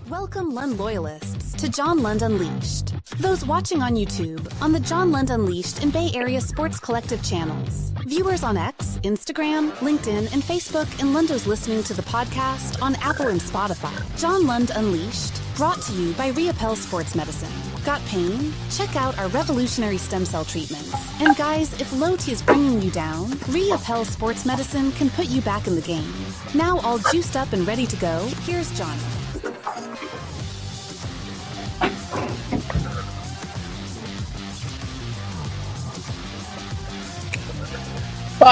Welcome, Lund loyalists, to John Lund Unleashed. Those watching on YouTube, on the John Lund Unleashed and Bay Area Sports Collective channels. Viewers on X, Instagram, LinkedIn, and Facebook, and Lundos listening to the podcast on Apple and Spotify. John Lund Unleashed, brought to you by 𝐟𝐸𝐵L Sports Medicine. Got pain? Check out our revolutionary stem cell treatments. And guys, if low T is bringing you down, 𝐟𝐸𝐵L Sports Medicine can put you back in the game. Now all juiced up and ready to go, here's John.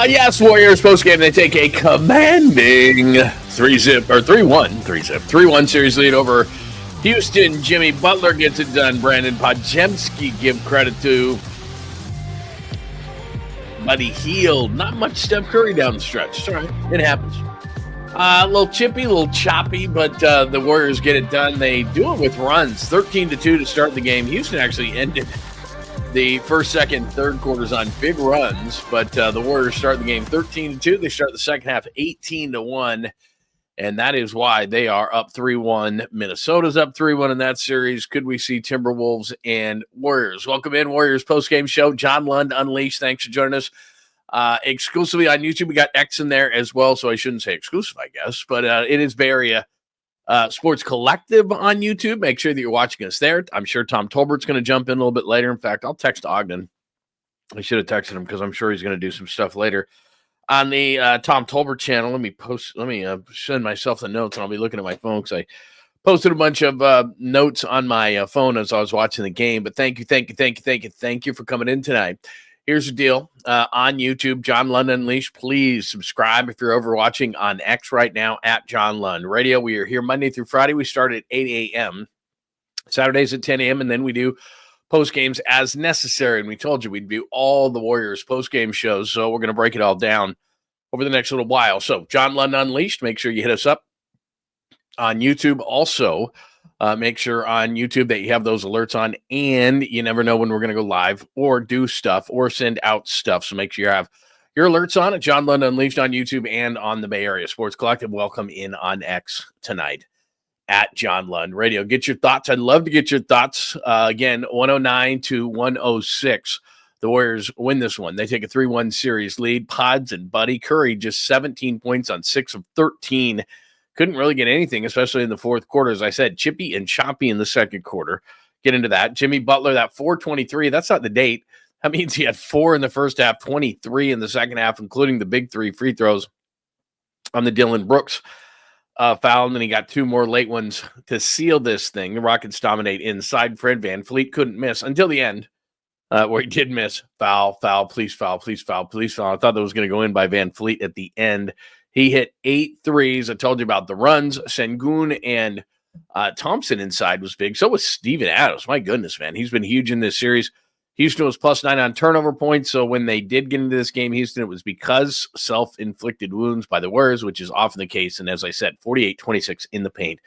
Yes, Warriors postgame. They take a commanding 3-1 series lead over Houston. Jimmy Butler gets it done. Brandon Podziemski, give credit to. Buddy Hield. Not much Steph Curry down the stretch. It's all right. It happens. A little chippy, a little choppy, but the Warriors get it done. They do it with runs. 13-2 to start the game. Houston actually ended the first, second, third quarters on big runs, but the Warriors start the game 13-2. They start the second half 18-1, and that is why they are up 3-1. Minnesota's up 3-1 in that series. Could we see Timberwolves and Warriors? Welcome in, Warriors postgame show. John Lund Unleashed. Thanks for joining us. Exclusively on YouTube. We got X in there as well, so I shouldn't say exclusive, I guess, but it is Bay Area Sports Collective on YouTube. Make sure that you're watching us there. I'm sure Tom Tolbert's going to jump in a little bit later. In fact, I'll text Ogden. I should have texted him because I'm sure he's going to do some stuff later on the Tom Tolbert channel. Let me send myself the notes, and I'll be looking at my phone because I posted a bunch of notes on my phone as I was watching the game. But thank you for coming in tonight. Here's the deal. On YouTube, John Lund Unleashed. Please subscribe if you're over watching on X right now at John Lund Radio. We are here Monday through Friday. We start at 8 a.m. Saturdays at 10 a.m. And then we do post games as necessary. And we told you we'd do all the Warriors post game shows. So we're going to break it all down over the next little while. So John Lund Unleashed, make sure you hit us up on YouTube. Also, make sure on YouTube that you have those alerts on, and you never know when we're going to go live or do stuff or send out stuff. So make sure you have your alerts on at John Lund Unleashed on YouTube and on the Bay Area Sports Collective. Welcome in on X tonight at John Lund Radio. Get your thoughts. I'd love to get your thoughts. Again, 109-106. The Warriors win this one. They take a 3-1 series lead. Pods and Buddy Curry just 17 points on 6 of 13. Couldn't really get anything, especially in the fourth quarter. As I said, chippy and choppy in the second quarter. Get into that. Jimmy Butler, that 423, that's not the date. That means he had 4 in the first half, 23 in the second half, including the big 3 free throws on the Dylan Brooks foul. And then he got 2 more late ones to seal this thing. The Rockets dominate inside. Fred VanVleet couldn't miss until the end, where he did miss. Foul, please foul. I thought that was going to go in by VanVleet at the end. He hit 8 threes. I told you about the runs. Sengun and Thompson inside was big. So was Steven Adams. My goodness, man. He's been huge in this series. Houston was +9 on turnover points. So when they did get into this game, Houston, it was because self-inflicted wounds by the Warriors, which is often the case. And as I said, 48-26 in the paint.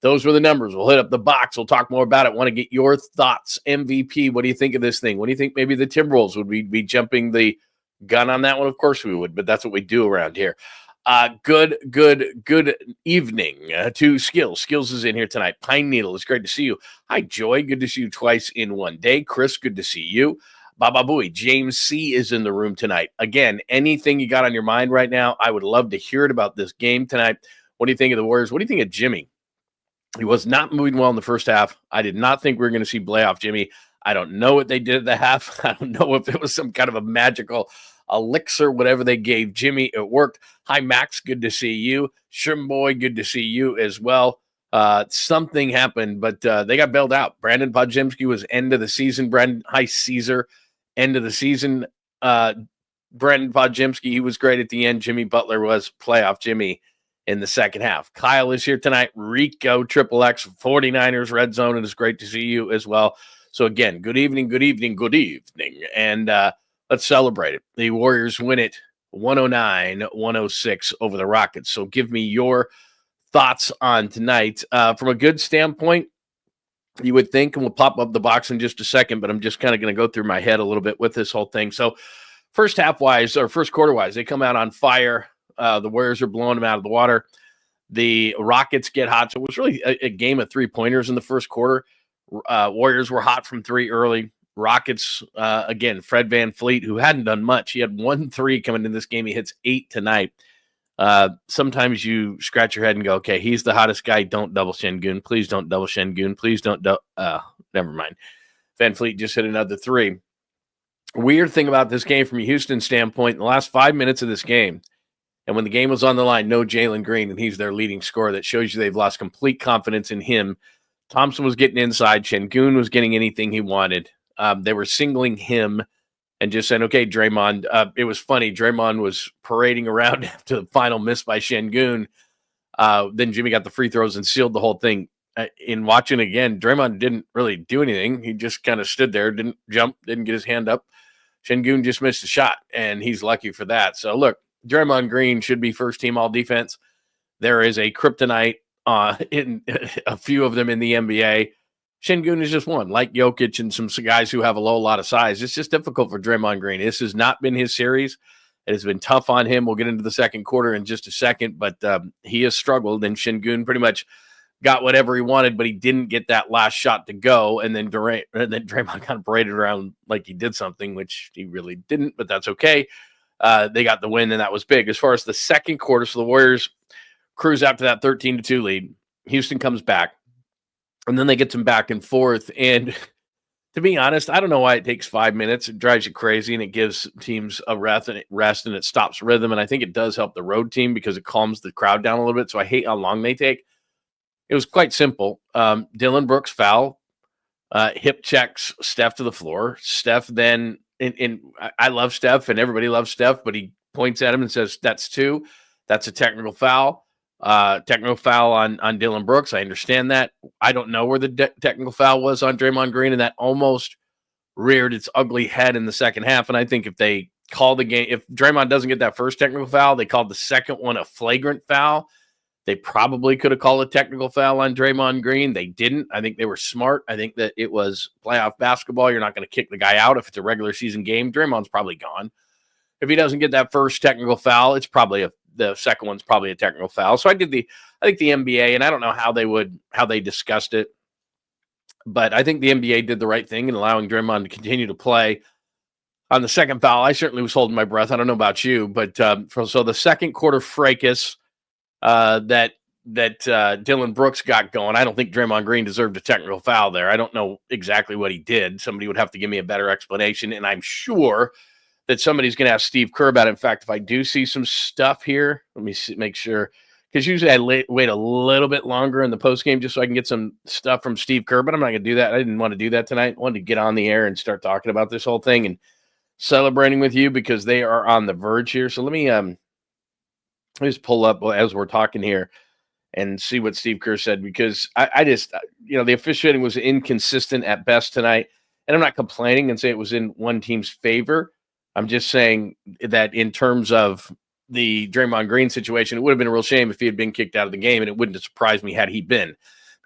Those were the numbers. We'll hit up the box. We'll talk more about it. Want to get your thoughts. MVP, what do you think of this thing? What do you think maybe the Timberwolves would be jumping the gun on that one? Of course we would, but that's what we do around here. Good evening to Skills. Skills is in here tonight. Pine Needle, it's great to see you. Hi, Joy. Good to see you twice in one day. Chris, good to see you. Baba Booey. James C. is in the room tonight. Again, anything you got on your mind right now, I would love to hear it about this game tonight. What do you think of the Warriors? What do you think of Jimmy? He was not moving well in the first half. I did not think we were going to see playoff Jimmy. I don't know what they did at the half. I don't know if it was some kind of a magical elixir, whatever they gave Jimmy. It worked. Hi, Max. Good to see you. Shrimboy, good to see you as well. Something happened, but they got bailed out. Brandon Podziemski was end of the season. Hi, Caesar. End of the season. Brandon Podziemski, he was great at the end. Jimmy Butler was playoff Jimmy in the second half. Kyle is here tonight. Rico, XXX, 49ers, Red Zone. It is great to see you as well. So again, good evening. And let's celebrate it. The Warriors win it 109-106 over the Rockets. So give me your thoughts on tonight. From a good standpoint, you would think, and we'll pop up the box in just a second, but I'm just kind of going to go through my head a little bit with this whole thing. So first quarter-wise, they come out on fire. The Warriors are blowing them out of the water. The Rockets get hot. So it was really a game of three-pointers in the first quarter. Warriors were hot from three early. Rockets, again, Fred VanVleet, who hadn't done much. He had 1 3 coming in this game. He hits 8 tonight. Sometimes you scratch your head and go, okay, he's the hottest guy. Don't double 𝐮𝐬𝐽. Please don't double 𝐮𝐬𝐽. Please don't never mind. VanVleet just hit another 3. Weird thing about this game from a Houston standpoint, in the last 5 minutes of this game, and when the game was on the line, no Jalen Green, and he's their leading scorer. That shows you they've lost complete confidence in him. Thompson was getting inside. 𝐮𝐬𝐽 was getting anything he wanted. They were singling him and just saying, okay, Draymond. It was funny. Draymond was parading around after the final miss by 𝐮𝐬𝐽. Then Jimmy got the free throws and sealed the whole thing. In watching again, Draymond didn't really do anything. He just kind of stood there, didn't jump, didn't get his hand up. 𝐮𝐬𝐽 just missed a shot, and he's lucky for that. So, look, Draymond Green should be first-team all-defense. There is a kryptonite in a few of them in the NBA. 𝐮𝐬𝐽 is just one, like Jokic and some guys who have a lot of size. It's just difficult for Draymond Green. This has not been his series. It has been tough on him. We'll get into the second quarter in just a second, but he has struggled, and 𝐮𝐬𝐽 pretty much got whatever he wanted, but he didn't get that last shot to go, and then Draymond kind of paraded around like he did something, which he really didn't, but that's okay. They got the win, and that was big. As far as the second quarter, so the Warriors cruise out to that 13-2 lead. Houston comes back, and then they get some back and forth. And to be honest, I don't know why it takes 5 minutes. It drives you crazy, and it gives teams a rest, and it stops rhythm. And I think it does help the road team because it calms the crowd down a little bit. So I hate how long they take. It was quite simple. Dillon Brooks foul, hip checks STEPH to the floor. STEPH then, I love STEPH, and everybody loves STEPH, but he points at him and says, that's 2. That's a technical foul. Technical foul on Dillon Brooks. I understand that. I don't know where the technical foul was on Draymond Green, and that almost reared its ugly head in the second half. And I think if they call the game, if Draymond doesn't get that first technical foul, they called the second one a flagrant foul. They probably could have called a technical foul on Draymond Green. They didn't. I think they were smart. I think that it was playoff basketball. You're not going to kick the guy out if it's a regular season game. Draymond's probably gone. If he doesn't get that first technical foul, it's probably the second one's probably a technical foul. So I think the NBA, and I don't know how they discussed it, but I think the NBA did the right thing in allowing Draymond to continue to play. On the second foul, I certainly was holding my breath. I don't know about you, but so the second quarter fracas that Dillon Brooks got going, I don't think Draymond Green deserved a technical foul there. I don't know exactly what he did. Somebody would have to give me a better explanation, and I'm sure that somebody's going to ask Steve Kerr about it. In fact, if I do see some stuff here, let me make sure, because usually I wait a little bit longer in the postgame just so I can get some stuff from Steve Kerr, but I'm not going to do that. I didn't want to do that tonight. I wanted to get on the air and start talking about this whole thing and celebrating with you because they are on the verge here. So let me just pull up as we're talking here and see what Steve Kerr said, because I just, the officiating was inconsistent at best tonight, and I'm not complaining and say it was in one team's favor. I'm just saying that in terms of the Draymond Green situation, it would have been a real shame if he had been kicked out of the game, and it wouldn't have surprised me had he been,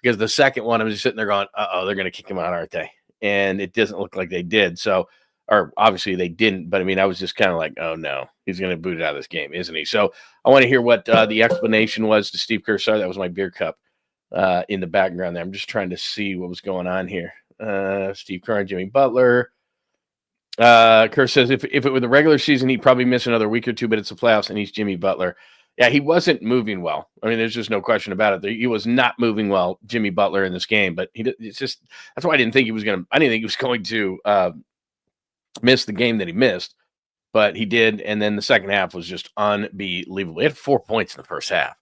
because the second one, I'm just sitting there going, they're going to kick him out, aren't they? And it doesn't look like they did. So, or obviously they didn't, but I mean, I was just kind of like, oh no, he's going to boot it out of this game, isn't he? So I want to hear what the explanation was to Steve Kerr. Sorry, that was my beer cup in the background there. I'm just trying to see what was going on here. Steve Kerr and Jimmy Butler. Kerr says if it were the regular season, he'd probably miss another week or two, but it's the playoffs and he's Jimmy Butler. Yeah, he wasn't moving well. I mean, there's just no question about it. He was not moving well, Jimmy Butler, in this game. But it's just, that's why I didn't think he was going to miss the game that he missed, but he did. And then the second half was just unbelievable. He had 4 points in the first half,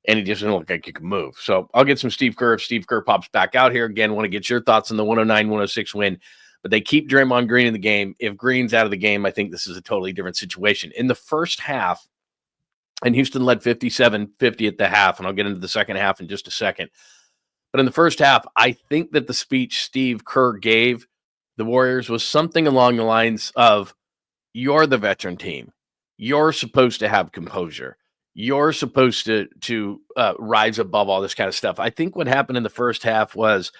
and he just didn't look like he could move. So I'll get some Steve Kerr if Steve Kerr pops back out here. Again, want to get your thoughts on the 109-106 win. But they keep Draymond Green in the game. If Green's out of the game, I think this is a totally different situation. In the first half, and Houston led 57-50 at the half, and I'll get into the second half in just a second. But in the first half, I think that the speech Steve Kerr gave the Warriors was something along the lines of, you're the veteran team. You're supposed to have composure. You're supposed to rise above all this kind of stuff. I think what happened in the first half was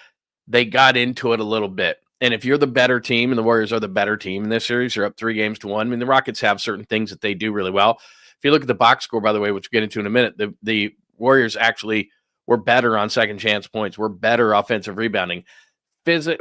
they got into it a little bit. And if you're the better team, and the Warriors are the better team in this series, you're up 3-1. I mean, the Rockets have certain things that they do really well. If you look at the box score, by the way, which we'll get into in a minute, the Warriors actually were better on second chance points. We're better offensive rebounding.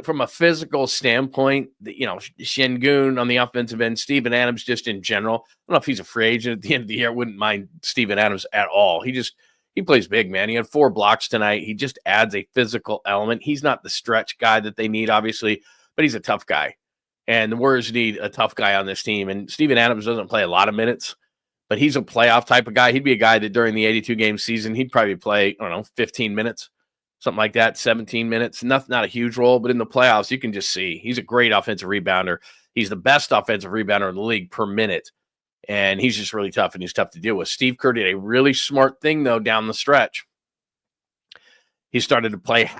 From a physical standpoint, 𝐮𝐿 on the offensive end, Steven Adams just in general. I don't know if he's a free agent at the end of the year. I wouldn't mind Steven Adams at all. He plays big, man. He had 4 blocks tonight. He just adds a physical element. He's not the stretch guy that they need, obviously, but he's a tough guy. And the Warriors need a tough guy on this team. And Steven Adams doesn't play a lot of minutes, but he's a playoff type of guy. He'd be a guy that during the 82-game season, he'd probably play, 15 minutes. Something like that, 17 minutes. Not a huge role, but in the playoffs, you can just see he's a great offensive rebounder. He's the best offensive rebounder in the league per minute, and he's just really tough, and he's tough to deal with. Steve Kerr did a really smart thing, though, down the stretch. He started to play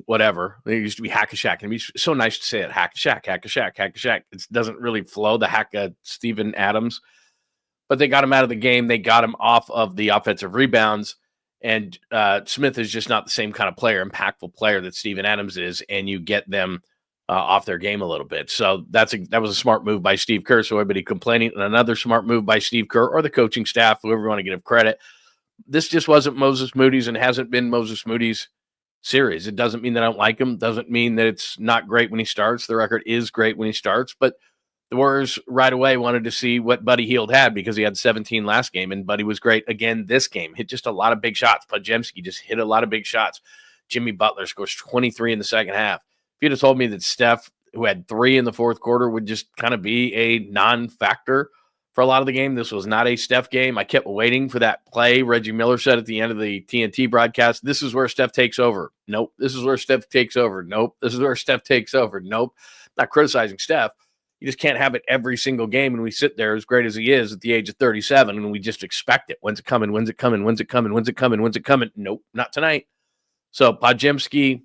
whatever. It used to be hack-a-shack, and it'd be so nice to say it, hack-a-shack, hack-a-shack, hack-a-shack. It doesn't really flow, the Steven Adams. But they got him out of the game. They got him off of the offensive rebounds. And Smith is just not the same kind of player, impactful player that Steven Adams is, and you get them off their game a little bit. So that was a smart move by Steve Kerr. So everybody complaining, and another smart move by Steve Kerr or the coaching staff, whoever you want to give credit. This just wasn't Moses Moody's and hasn't been Moses Moody's series. It doesn't mean that I don't like him. Doesn't mean that it's not great when he starts. The record is great when he starts, but the Warriors right away wanted to see what Buddy Hield had because he had 17 last game, and Buddy was great again this game. Hit just a lot of big shots. Podziemski just hit a lot of big shots. Jimmy Butler scores 23 in the second half. If you'd have told me that Steph, who had 3 in the fourth quarter, would just kind of be a non-factor for a lot of the game, this was not a Steph game. I kept waiting for that play. Reggie Miller said at the end of the TNT broadcast, this is where Steph takes over. Nope. This is where Steph takes over. Nope. This is where Steph takes over. Nope. Not criticizing Steph. You just can't have it every single game, and we sit there as great as he is at the age of 37, and we just expect it. When's it coming? When's it coming? When's it coming? When's it coming? When's it coming? Nope, not tonight. So Podziemski,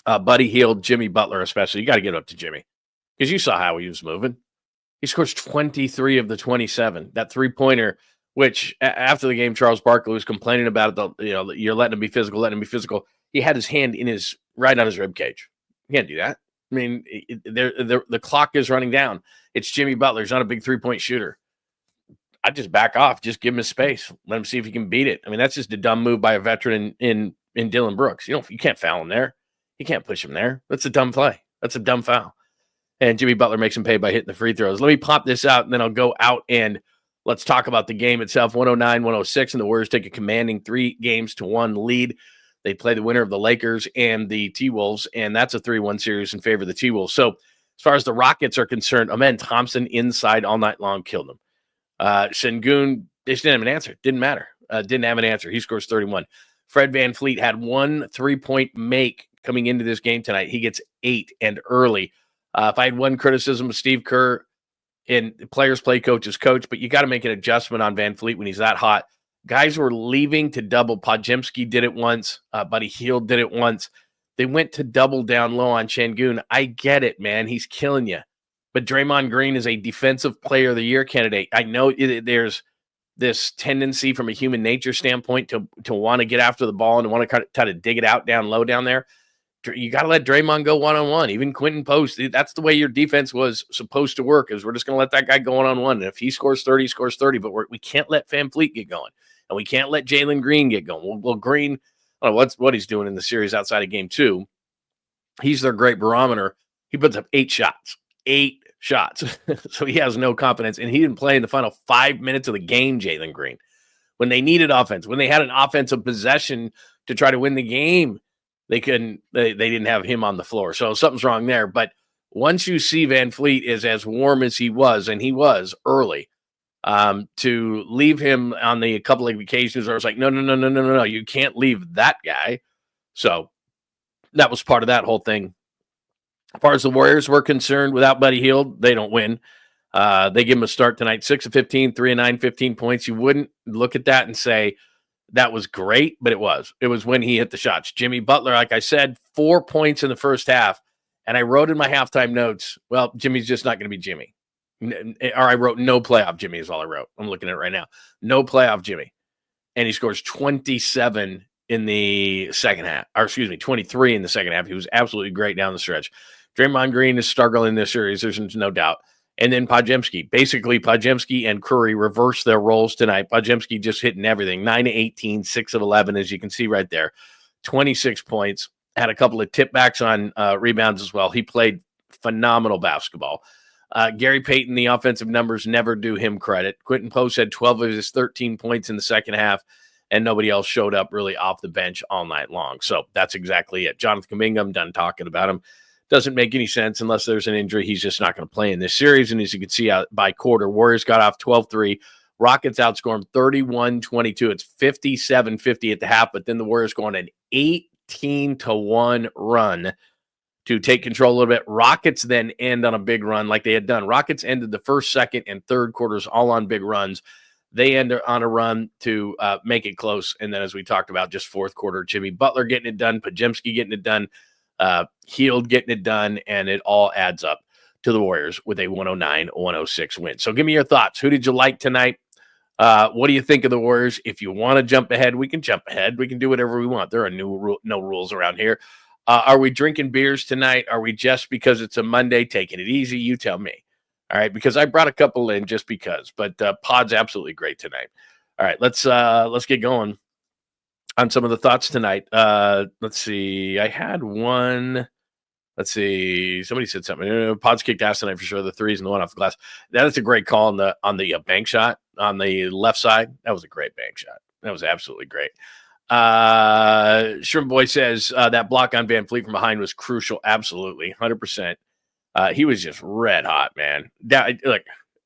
Buddy Hield, Jimmy Butler especially, you got to get up to Jimmy because you saw how he was moving. He scores 23 of the 27. That three-pointer, which after the game, Charles Barkley was complaining about it. You're letting him be physical, He had his hand right on his rib cage. You can't do that. I mean, the clock is running down. It's Jimmy Butler. He's not a big three-point shooter. I'd just back off. Just give him his space. Let him see if he can beat it. I mean, that's just a dumb move by a veteran in Dillon Brooks. You can't foul him there. You can't push him there. That's a dumb play. That's a dumb foul. And Jimmy Butler makes him pay by hitting the free throws. Let me pop this out, and then I'll go out and let's talk about the game itself. 109-106, and the Warriors take a commanding 3-1 lead. They play the winner of the Lakers and the T-Wolves, and that's a 3-1 series in favor of the T-Wolves. So as far as the Rockets are concerned, Amen Thompson inside all night long killed them. 𝐮𝐿, they just didn't have an answer. Didn't matter. Didn't have an answer. He scores 31. Fred VanVleet had 1 3-point make coming into this game tonight. He gets 8 and early. If I had one criticism of Steve Kerr, and players play coaches coach, but you got to make an adjustment on VanVleet when he's that hot. Guys were leaving to double. Podziemski did it once. Buddy Hield did it once. They went to double down low on 𝐮𝐿. I get it, man. He's killing you. But Draymond Green is a defensive player of the year candidate. I know there's this tendency from a human nature standpoint to want to get after the ball and to want to try to dig it out down low down there. You got to let Draymond go one-on-one. Even Quentin Post, that's the way your defense was supposed to work, is we're just going to let that guy go one-on-one. And if he scores 30, he scores 30. But we can't let VanVleet get going. And we can't let Jalen Green get going. Well, Green, I don't know what he's doing in the series outside of game 2. He's their great barometer. He puts up 8 shots. 8 shots. So he has no confidence. And he didn't play in the final 5 minutes of the game, Jalen Green. When they needed offense, when they had an offensive possession to try to win the game, they didn't have him on the floor. So something's wrong there. But once you see VanVleet is as warm as he was, and he was early, to leave him on a couple of occasions where I was like, no, you can't leave that guy. So that was part of that whole thing. As far as the Warriors were concerned, without Buddy Hield, they don't win. They give him a start tonight, 6 of 15, 3 of 9, 15 points. You wouldn't look at that and say that was great, but it was. It was when he hit the shots. Jimmy Butler, like I said, 4 points in the first half. And I wrote in my halftime notes, well, Jimmy's just not going to be Jimmy. Or I wrote no playoff Jimmy is all I wrote. I'm looking at it right now. No playoff Jimmy. And he scores 27 in the second half. Or 23 in the second half. He was absolutely great down the stretch. Draymond Green is struggling this series. There's no doubt. And then Podziemski. Basically, Podziemski and Curry reversed their roles tonight. Podziemski just hitting everything. 9 of 18, 6 of 11, as you can see right there. 26 points. Had a couple of tip-backs on rebounds as well. He played phenomenal basketball. Gary Payton, the offensive numbers never do him credit. Quentin Post had 12 of his 13 points in the second half, and nobody else showed up really off the bench all night long. So that's exactly it. Jonathan Kuminga, I'm done talking about him. Doesn't make any sense unless there's an injury. He's just not going to play in this series. And as you can see out by quarter, Warriors got off 12-3. Rockets outscore them 31-22. It's 57-50 at the half, but then the Warriors go on an 18-1 run to take control a little bit. Rockets then end on a big run like they had done. Rockets ended the first, second, and third quarters all on big runs. They end on a run to make it close. And then as we talked about, just fourth quarter, Jimmy Butler getting it done, Podziemski getting it done, Hield getting it done, and it all adds up to the Warriors with a 109-106 win. So give me your thoughts. Who did you like tonight? What do you think of the Warriors? If you want to jump ahead, we can jump ahead. We can do whatever we want. There are no rules around here. Are we drinking beers tonight? Are we just because it's a Monday taking it easy? You tell me. All right, because I brought a couple in just because. But Pod's absolutely great tonight. All right, let's get going on some of the thoughts tonight. Let's see. I had one. Let's see. Somebody said something. Pod's kicked ass tonight for sure. The threes and the one off the glass. That is a great call on the bank shot on the left side. That was a great bank shot. That was absolutely great. Shrimp Boy says that block on Van Fleet from behind was crucial. Absolutely, 100%. He was just red hot, man. I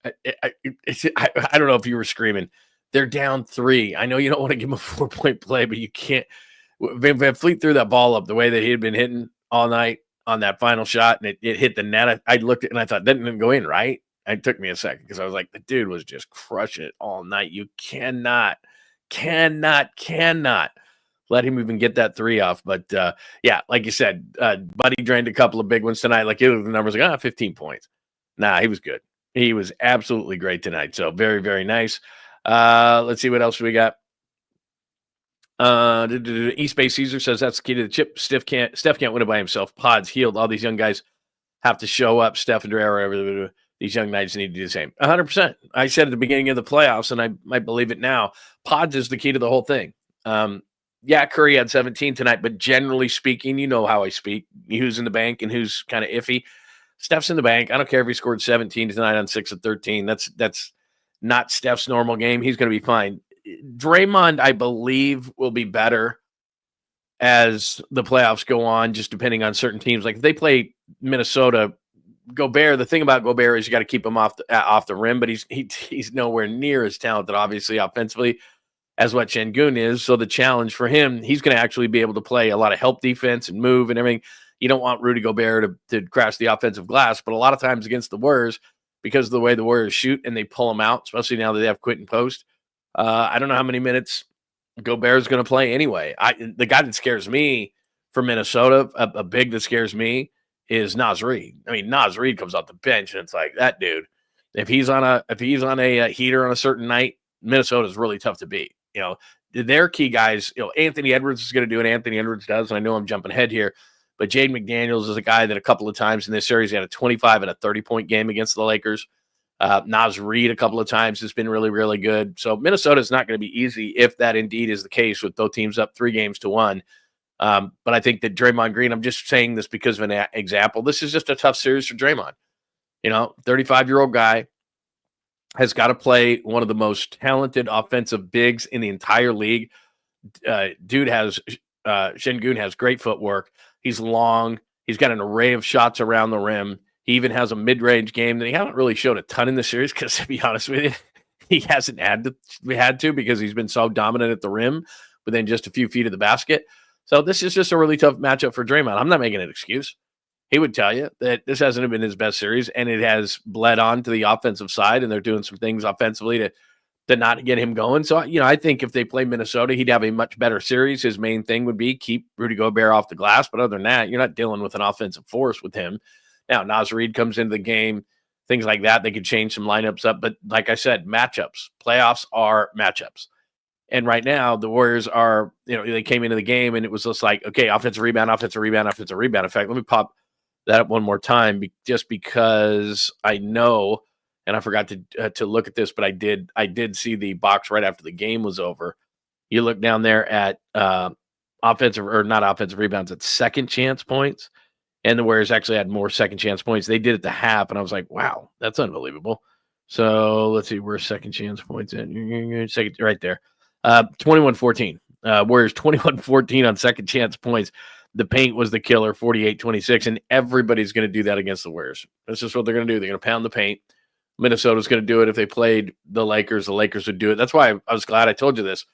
don't know if you were screaming. They're down 3. I know you don't want to give him a 4-point play, but you can't. Van Fleet threw that ball up the way that he had been hitting all night on that final shot, and it hit the net. I looked at it, and I thought, that didn't go in, right? It took me a second because I was like, the dude was just crushing it all night. You cannot let him even get that 3 off. But, yeah, like you said, Buddy drained a couple of big ones tonight. Like, the numbers like, 15 points. Nah, he was good. He was absolutely great tonight. So very, very nice. Let's see what else we got. East Bay Caesar says that's the key to the chip. Steph can't win it by himself. Pods healed. All these young guys have to show up. Steph and Dre, these young knights need to do the same. 100%. I said at the beginning of the playoffs, and I might believe it now, Pods is the key to the whole thing. Yeah, Curry had 17 tonight, but generally speaking, you know how I speak. Who's in the bank and who's kind of iffy. Steph's in the bank. I don't care if he scored 17 tonight on 6 of 13. That's not Steph's normal game. He's going to be fine. Draymond, I believe, will be better as the playoffs go on, just depending on certain teams. Like if they play Minnesota, Gobert, the thing about Gobert is you got to keep him off the rim, but he's nowhere near as talented, obviously, offensively, as what Sengun is. So the challenge for him, he's going to actually be able to play a lot of help defense and move and everything. You don't want Rudy Gobert to crash the offensive glass, but a lot of times against the Warriors, because of the way the Warriors shoot and they pull them out, especially now that they have Quentin Post, I don't know how many minutes Gobert is going to play anyway. The guy that scares me for Minnesota, a big that scares me, is Naz Reid. I mean, Naz Reid comes off the bench, and it's like that dude. If he's on a heater on a certain night, Minnesota is really tough to beat. You know, their key guys. You know, Anthony Edwards is going to do what Anthony Edwards does, and I know I'm jumping ahead here, but Jaden McDaniels is a guy that a couple of times in this series he had a 25 and a 30-point game against the Lakers. Naz Reid a couple of times has been really, really good. So Minnesota is not going to be easy if that indeed is the case with both teams up 3-1. But I think that Draymond Green, I'm just saying this because of an example. This is just a tough series for Draymond. You know, 35-year-old guy has got to play one of the most talented offensive bigs in the entire league. Sengun has great footwork. He's long. He's got an array of shots around the rim. He even has a mid-range game that he hasn't really showed a ton in the series because, to be honest with you, he hasn't had to because he's been so dominant at the rim within just a few feet of the basket. So this is just a really tough matchup for Draymond. I'm not making an excuse. He would tell you that this hasn't been his best series, and it has bled on to the offensive side, and they're doing some things offensively to not get him going. So, you know, I think if they play Minnesota, he'd have a much better series. His main thing would be keep Rudy Gobert off the glass, but other than that, you're not dealing with an offensive force with him. Now, Naz Reid comes into the game, things like that. They could change some lineups up. But like I said, matchups. Playoffs are matchups. And right now, the Warriors are, you know, they came into the game and it was just like, okay, offensive rebound. In fact, let me pop that up one more time just because I know, and I forgot to look at this, but I did see the box right after the game was over. You look down there at offensive or not offensive rebounds, at second chance points, and the Warriors actually had more second chance points. They did at the half, and I was like, wow, that's unbelievable. So let's see, where's second chance points in? Second, right there. 21-14. Warriors 21-14 on second chance points. The paint was the killer, 48-26, and everybody's going to do that against the Warriors. That's just what they're going to do. They're going to pound the paint. Minnesota's going to do it. If they played the Lakers would do it. That's why I was glad I told you this.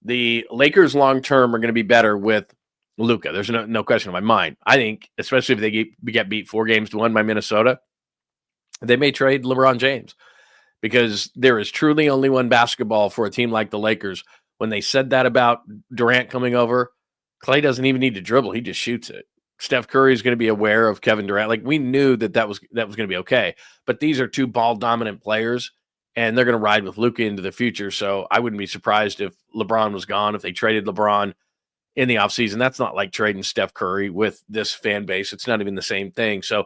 The Lakers long-term are going to be better with Luka. There's no question in my mind. I think, especially if they get beat 4-1 by Minnesota, they may trade LeBron James, because there is truly only one basketball for a team like the Lakers. When they said that about Durant coming over, Klay doesn't even need to dribble. He just shoots it. Steph Curry is going to be aware of Kevin Durant. Like, we knew that was going to be okay. But these are two ball-dominant players, and they're going to ride with Luka into the future. So I wouldn't be surprised if LeBron was gone, if they traded LeBron in the offseason. That's not like trading Steph Curry with this fan base. It's not even the same thing. So,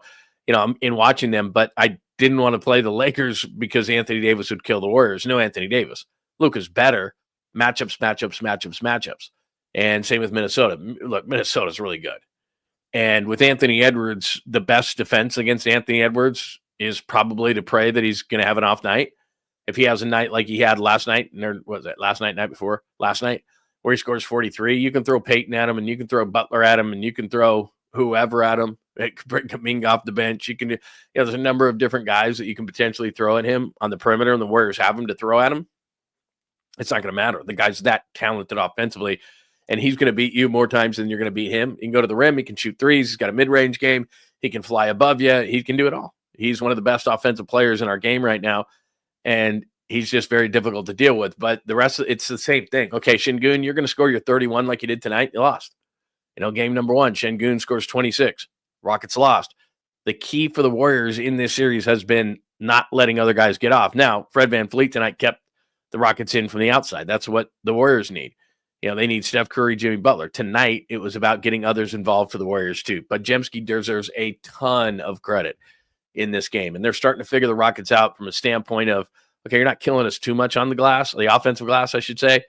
I'm in watching them, but I didn't want to play the Lakers because Anthony Davis would kill the Warriors. No Anthony Davis. Luka's better. Matchups. And same with Minnesota. Look, Minnesota's really good. And with Anthony Edwards, the best defense against Anthony Edwards is probably to pray that he's going to have an off night. If he has a night like he had last night, night before last night, where he scores 43, you can throw Peyton at him, and you can throw Butler at him, and you can throw whoever at him. Bring Kuminga off the bench. You can do, there's a number of different guys that you can potentially throw at him on the perimeter, and the Warriors have him to throw at him. It's not going to matter. The guy's that talented offensively, and he's going to beat you more times than you're going to beat him. He can go to the rim. He can shoot threes. He's got a mid-range game. He can fly above you. He can do it all. He's one of the best offensive players in our game right now, and he's just very difficult to deal with. But the rest, it's the same thing. Okay, 𝐮𝐿, you're going to score your 31 like you did tonight. You lost. Game number 1, 𝐮𝐿 scores 26. Rockets lost. The key for the Warriors in this series has been not letting other guys get off. Now, Fred VanVleet tonight kept the Rockets in from the outside. That's what the Warriors need. They need Steph Curry, Jimmy Butler. Tonight, it was about getting others involved for the Warriors too. But 𝐬𝐮𝐬𝐫𝐞 deserves a ton of credit in this game. And they're starting to figure the Rockets out from a standpoint of, okay, you're not killing us too much on the glass, the offensive glass, I should say.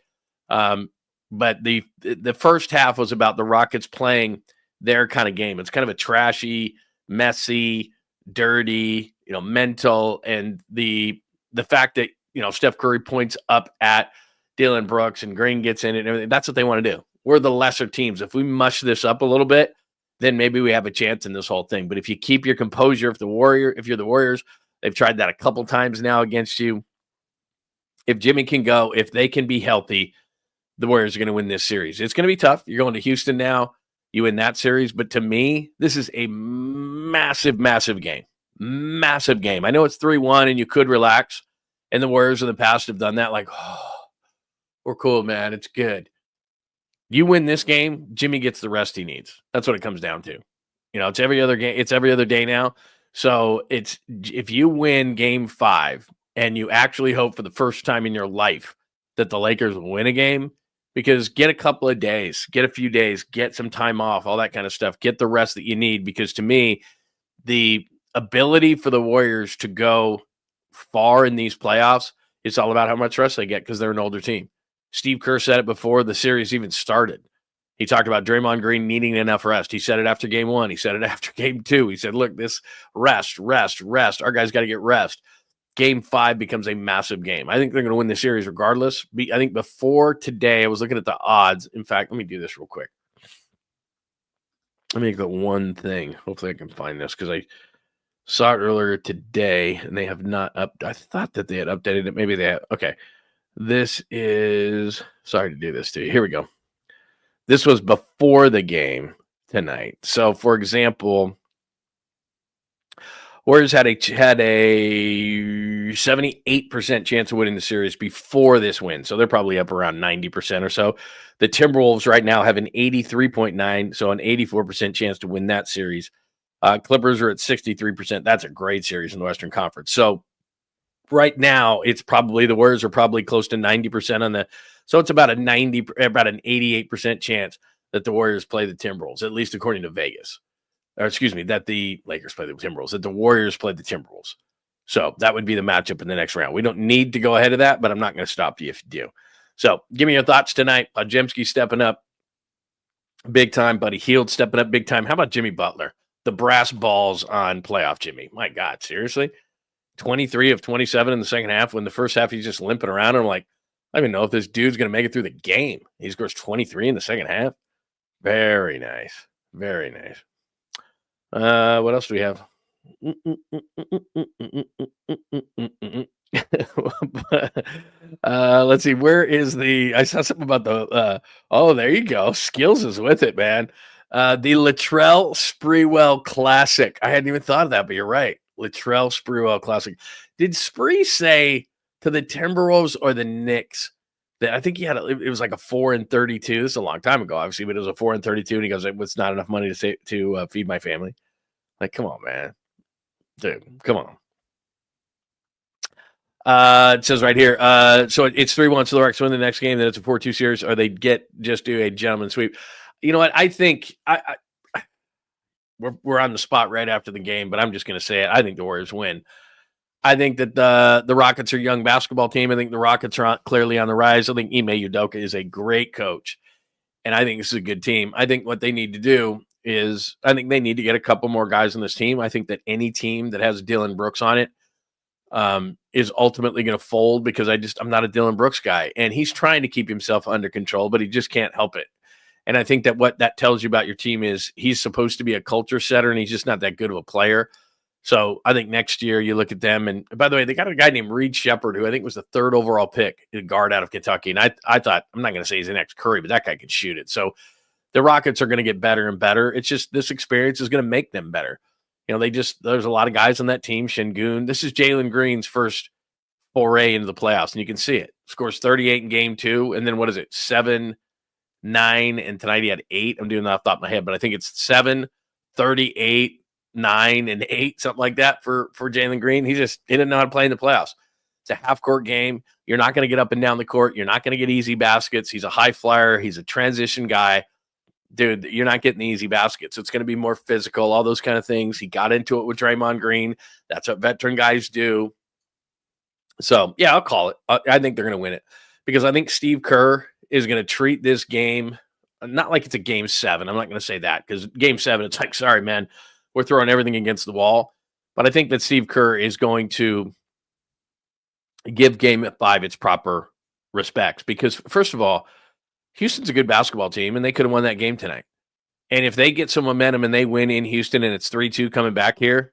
But the first half was about the Rockets playing their kind of game. It's kind of a trashy, messy, dirty, mental, and the fact that Steph Curry points up at Dillon Brooks and Green gets in it and everything. That's what they want to do. We're the lesser teams. If we mush this up a little bit, then maybe we have a chance in this whole thing. But if you keep your composure, if you're the Warriors, they've tried that a couple times now against you. If Jimmy can go, if they can be healthy, the Warriors are going to win this series. It's going to be tough. You're going to Houston now. You win that series. But to me, this is a massive, massive game. Massive game. I know it's 3-1 and you could relax. And the Warriors in the past have done that. Like, oh, we're cool, man. It's good. You win this game, Jimmy gets the rest he needs. That's what it comes down to. It's every other game. It's every other day now. So it's, if you win game 5 and you actually hope for the first time in your life that the Lakers will win a game, because get a couple of days, get a few days, get some time off, all that kind of stuff, get the rest that you need. Because to me, the ability for the Warriors to go far in these playoffs, it's all about how much rest they get because they're an older team. Steve Kerr said it before the series even started. He talked about Draymond Green needing enough rest. He said it after game 1. He said it after game 2. He said, look, this rest. Our guys got to get rest. Game 5 becomes a massive game. I think they're going to win the series regardless. I think before today, I was looking at the odds. In fact, let me do this real quick. Let me go one thing. Hopefully I can find this because I saw it earlier today and they have not I thought that they had updated it. Maybe they have. Okay. This is, sorry to do this to you. Here we go. This was before the game tonight. So, for example, Warriors had a 78% chance of winning the series before this win. So they're probably up around 90% or so. The Timberwolves right now have an 83.9, so an 84% chance to win that series. Clippers are at 63%. That's a great series in the Western Conference. So right now, it's probably the Warriors are probably close to 90% on the. So it's about an 88% chance that the Warriors play the Timberwolves, at least according to Vegas. or excuse me, that the Lakers play the Timberwolves, that the Warriors play the Timberwolves. So that would be the matchup in the next round. We don't need to go ahead of that, but I'm not going to stop you if you do. So give me your thoughts tonight. Podziemski stepping up big time. Buddy Hield stepping up big time. How about Jimmy Butler? The brass balls on playoff Jimmy. My God, seriously? 23 of 27 in the second half, when the first half he's just limping around. I'm like, I don't even know if this dude's going to make it through the game. He scores 23 in the second half. Very nice. Very nice. What else do we have? Let's see. Where is I saw something about the, there you go. Skills is with it, man. The Latrell Sprewell Classic. I hadn't even thought of that, but you're right. Latrell Sprewell Classic. Did Spree say to the Timberwolves or the Knicks that I think it was like a 4-32? This is a long time ago, obviously, but it was a 4-32, and he goes, "It's not enough money to feed my family." Like, come on, man, dude, come on. It says right here, so it's 3-1, so the Rockets win the next game, then it's a 4-2 series, or they just do a gentleman sweep. You know what? I think we're on the spot right after the game, but I'm just going to say it. I think the Warriors win. I think that the Rockets are a young basketball team. I think the Rockets are clearly on the rise. I think Ime Udoka is a great coach, and I think this is a good team. I think what they need to do is I think they need to get a couple more guys on this team. I think that any team that has Dylan Brooks on it is ultimately going to fold, because I'm not a Dylan Brooks guy, and he's trying to keep himself under control, but he just can't help it. And I think that what that tells you about your team is he's supposed to be a culture setter, and he's just not that good of a player. So I think next year you look at them, and by the way, they got a guy named Reed Shepard, who I think was the 3rd overall pick, a guard out of Kentucky. And I thought, I'm not going to say he's the next Curry, but that guy can shoot it. So the Rockets are going to get better and better. It's just this experience is going to make them better. You know, there's a lot of guys on that team. Şengün. This is Jalen Green's first foray into the playoffs, and you can see it. Scores 38 in game 2, and then what is it? 7, 9, and tonight he had 8. I'm doing that off the top of my head, but I think it's 7, 38, 9, and 8, something like that for Jalen Green. He didn't know how to play in the playoffs. It's a half-court game. You're not going to get up and down the court. You're not going to get easy baskets. He's a high flyer. He's a transition guy. Dude, you're not getting the easy baskets. It's going to be more physical, all those kind of things. He got into it with Draymond Green. That's what veteran guys do. So, yeah, I'll call it. I think they're going to win it, because I think Steve Kerr is going to treat this game not like it's a game 7. I'm not going to say that, because game 7, it's like, sorry, man, we're throwing everything against the wall. But I think that Steve Kerr is going to give game 5 its proper respects, because, first of all, Houston's a good basketball team, and they could have won that game tonight. And if they get some momentum and they win in Houston, and it's 3-2 coming back here,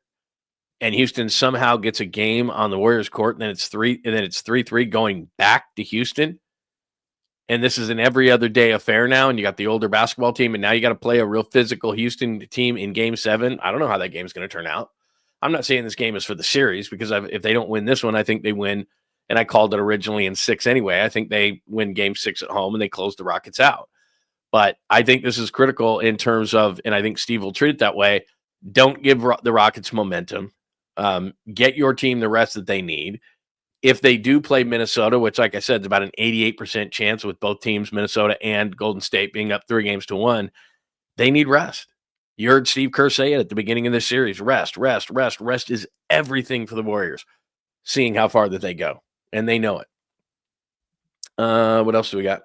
and Houston somehow gets a game on the Warriors court, and then it's 3-3 going back to Houston, and this is an every other day affair now, and you got the older basketball team, and now you got to play a real physical Houston team in game 7. I don't know how that game's going to turn out. I'm not saying this game is for the series, because if they don't win this one, I think they win. And I called it originally in 6 anyway. I think they win game 6 at home, and they close the Rockets out. But I think this is critical in terms of, and I think Steve will treat it that way, don't give the Rockets momentum. Get your team the rest that they need. If they do play Minnesota, which, like I said, is about an 88% chance with both teams, Minnesota and Golden State, being up 3-1, they need rest. You heard Steve Kerr say it at the beginning of this series. Rest, rest, rest. Rest is everything for the Warriors, seeing how far that they go. And they know it. What else do we got?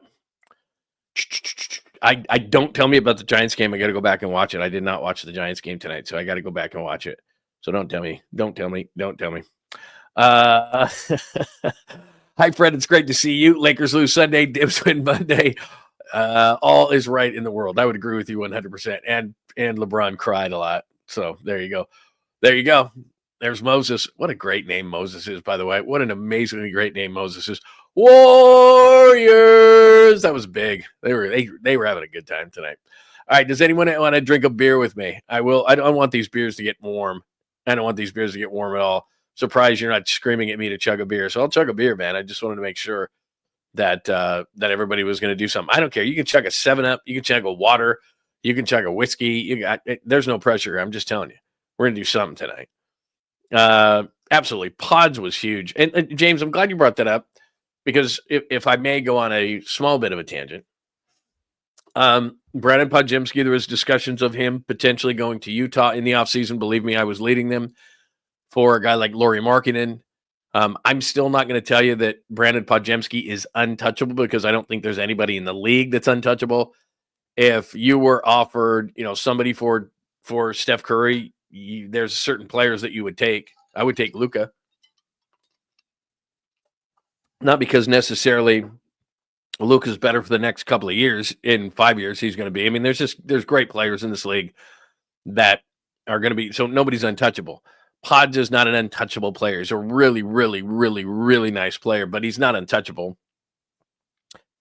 I don't tell me about the Giants game. I got to go back and watch it. I did not watch the Giants game tonight, so I got to go back and watch it. So don't tell me. Hi, Fred. It's great to see you. Lakers lose Sunday. Dibs win Monday. All is right in the world. I would agree with you 100%. And LeBron cried a lot. So there you go. There's Moses. What a great name Moses is, by the way. What an amazingly great name Moses is. Warriors. That was big. They were having a good time tonight. All right. Does anyone want to drink a beer with me? I will. I don't want these beers to get warm. I don't want these beers to get warm at all. Surprised you're not screaming at me to chug a beer. So I'll chug a beer, man. I just wanted to make sure that that everybody was going to do something. I don't care. You can chug a 7-Up. You can chug a water. You can chug a whiskey. There's no pressure. I'm just telling you. We're going to do something tonight. Absolutely. Pods was huge. And James, I'm glad you brought that up, because if I may go on a small bit of a tangent, Brandon Podziemski, there was discussions of him potentially going to Utah in the offseason. Believe me, I was leading them for a guy like Lauri Markkanen. I'm still not going to tell you that Brandon Podziemski is untouchable because I don't think there's anybody in the league that's untouchable. If you were offered, somebody for Steph Curry, there's certain players that you would take. I would take Luka. Not because necessarily Luka's better for the next couple of years. In 5 years, he's going to be. I mean, there's great players in this league that are going to be. So nobody's untouchable. Pods is not an untouchable player. He's a really, really, really, really nice player, but he's not untouchable.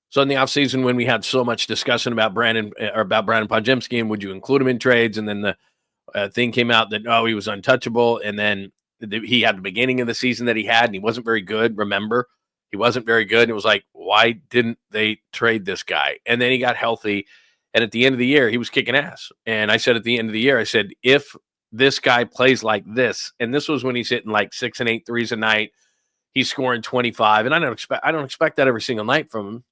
So in the offseason, when we had so much discussion about Brandon Podziemski and would you include him in trades, and then the thing came out that, he was untouchable, and then he had the beginning of the season that he had, and he wasn't very good, remember? He wasn't very good, and it was like, why didn't they trade this guy? And then he got healthy, and at the end of the year, he was kicking ass. And I said at the end of the year, I said, if this guy plays like this, and this was when he's hitting like 6 and 8 threes a night, he's scoring 25, and I don't expect that every single night from him.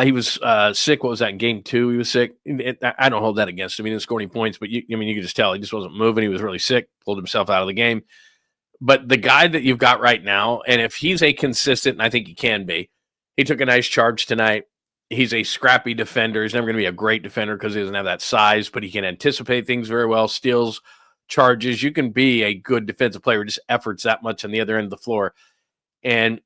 He was sick. What was that, in game 2? He was sick. I don't hold that against him. He didn't score any points, but you could just tell he just wasn't moving. He was really sick, pulled himself out of the game. But the guy that you've got right now, and if he's a consistent, and I think he can be, he took a nice charge tonight. He's a scrappy defender. He's never going to be a great defender because he doesn't have that size, but he can anticipate things very well, steals, charges. You can be a good defensive player, just efforts that much on the other end of the floor. And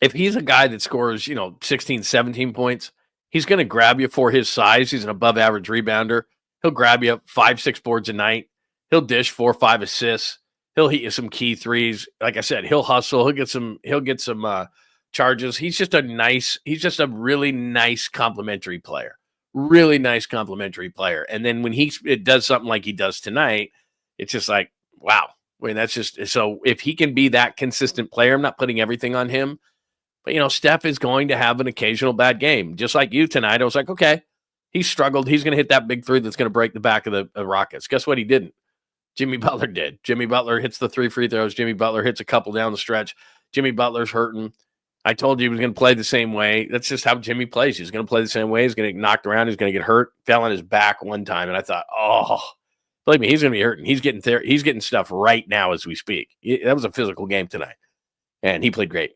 if he's a guy that scores, 16, 17 points, he's going to grab you for his size. He's an above-average rebounder. He'll grab you 5-6 boards a night. He'll dish 4 or 5 assists. He'll hit you some key threes. Like I said, he'll hustle. He'll get some charges. He's just a really nice complimentary player. Really nice complimentary player. And then when it does something like he does tonight, it's just like, wow. I mean, that's just so if he can be that consistent player, I'm not putting everything on him. But, Steph is going to have an occasional bad game. Just like you tonight, I was like, okay, he struggled. He's going to hit that big three that's going to break the back of the Rockets. Guess what? He didn't. Jimmy Butler did. Jimmy Butler hits the 3 free throws. Jimmy Butler hits a couple down the stretch. Jimmy Butler's hurting. I told you he was going to play the same way. That's just how Jimmy plays. He's going to play the same way. He's going to get knocked around. He's going to get hurt. Fell on his back one time, and I thought, believe me, he's going to be hurting. He's getting stuff right now as we speak. That was a physical game tonight, and he played great.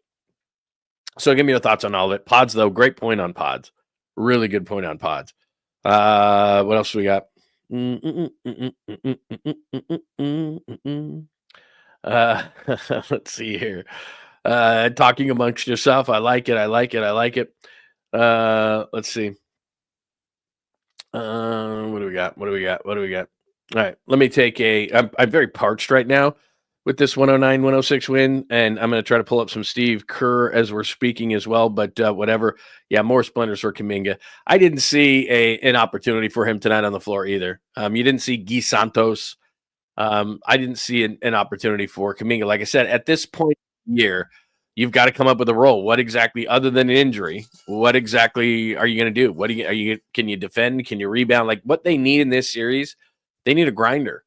So give me your thoughts on all of it. Pods, though, great point on Pods. Really good point on Pods. What else do we got? Let's see here. Talking amongst yourself. I like it. Let's see. What do we got? All right. Let me take I'm very parched right now with this 109-106 win, and I'm going to try to pull up some Steve Kerr as we're speaking as well, but whatever. Yeah, more splinters for Kuminga. I didn't see an opportunity for him tonight on the floor either. You didn't see Guy Santos. I didn't see an opportunity for Kuminga. Like I said, at this point in the year, you've got to come up with a role. What exactly, other than an injury, what exactly are you going to do? Can you defend? Can you rebound? Like what they need in this series, they need a grinder.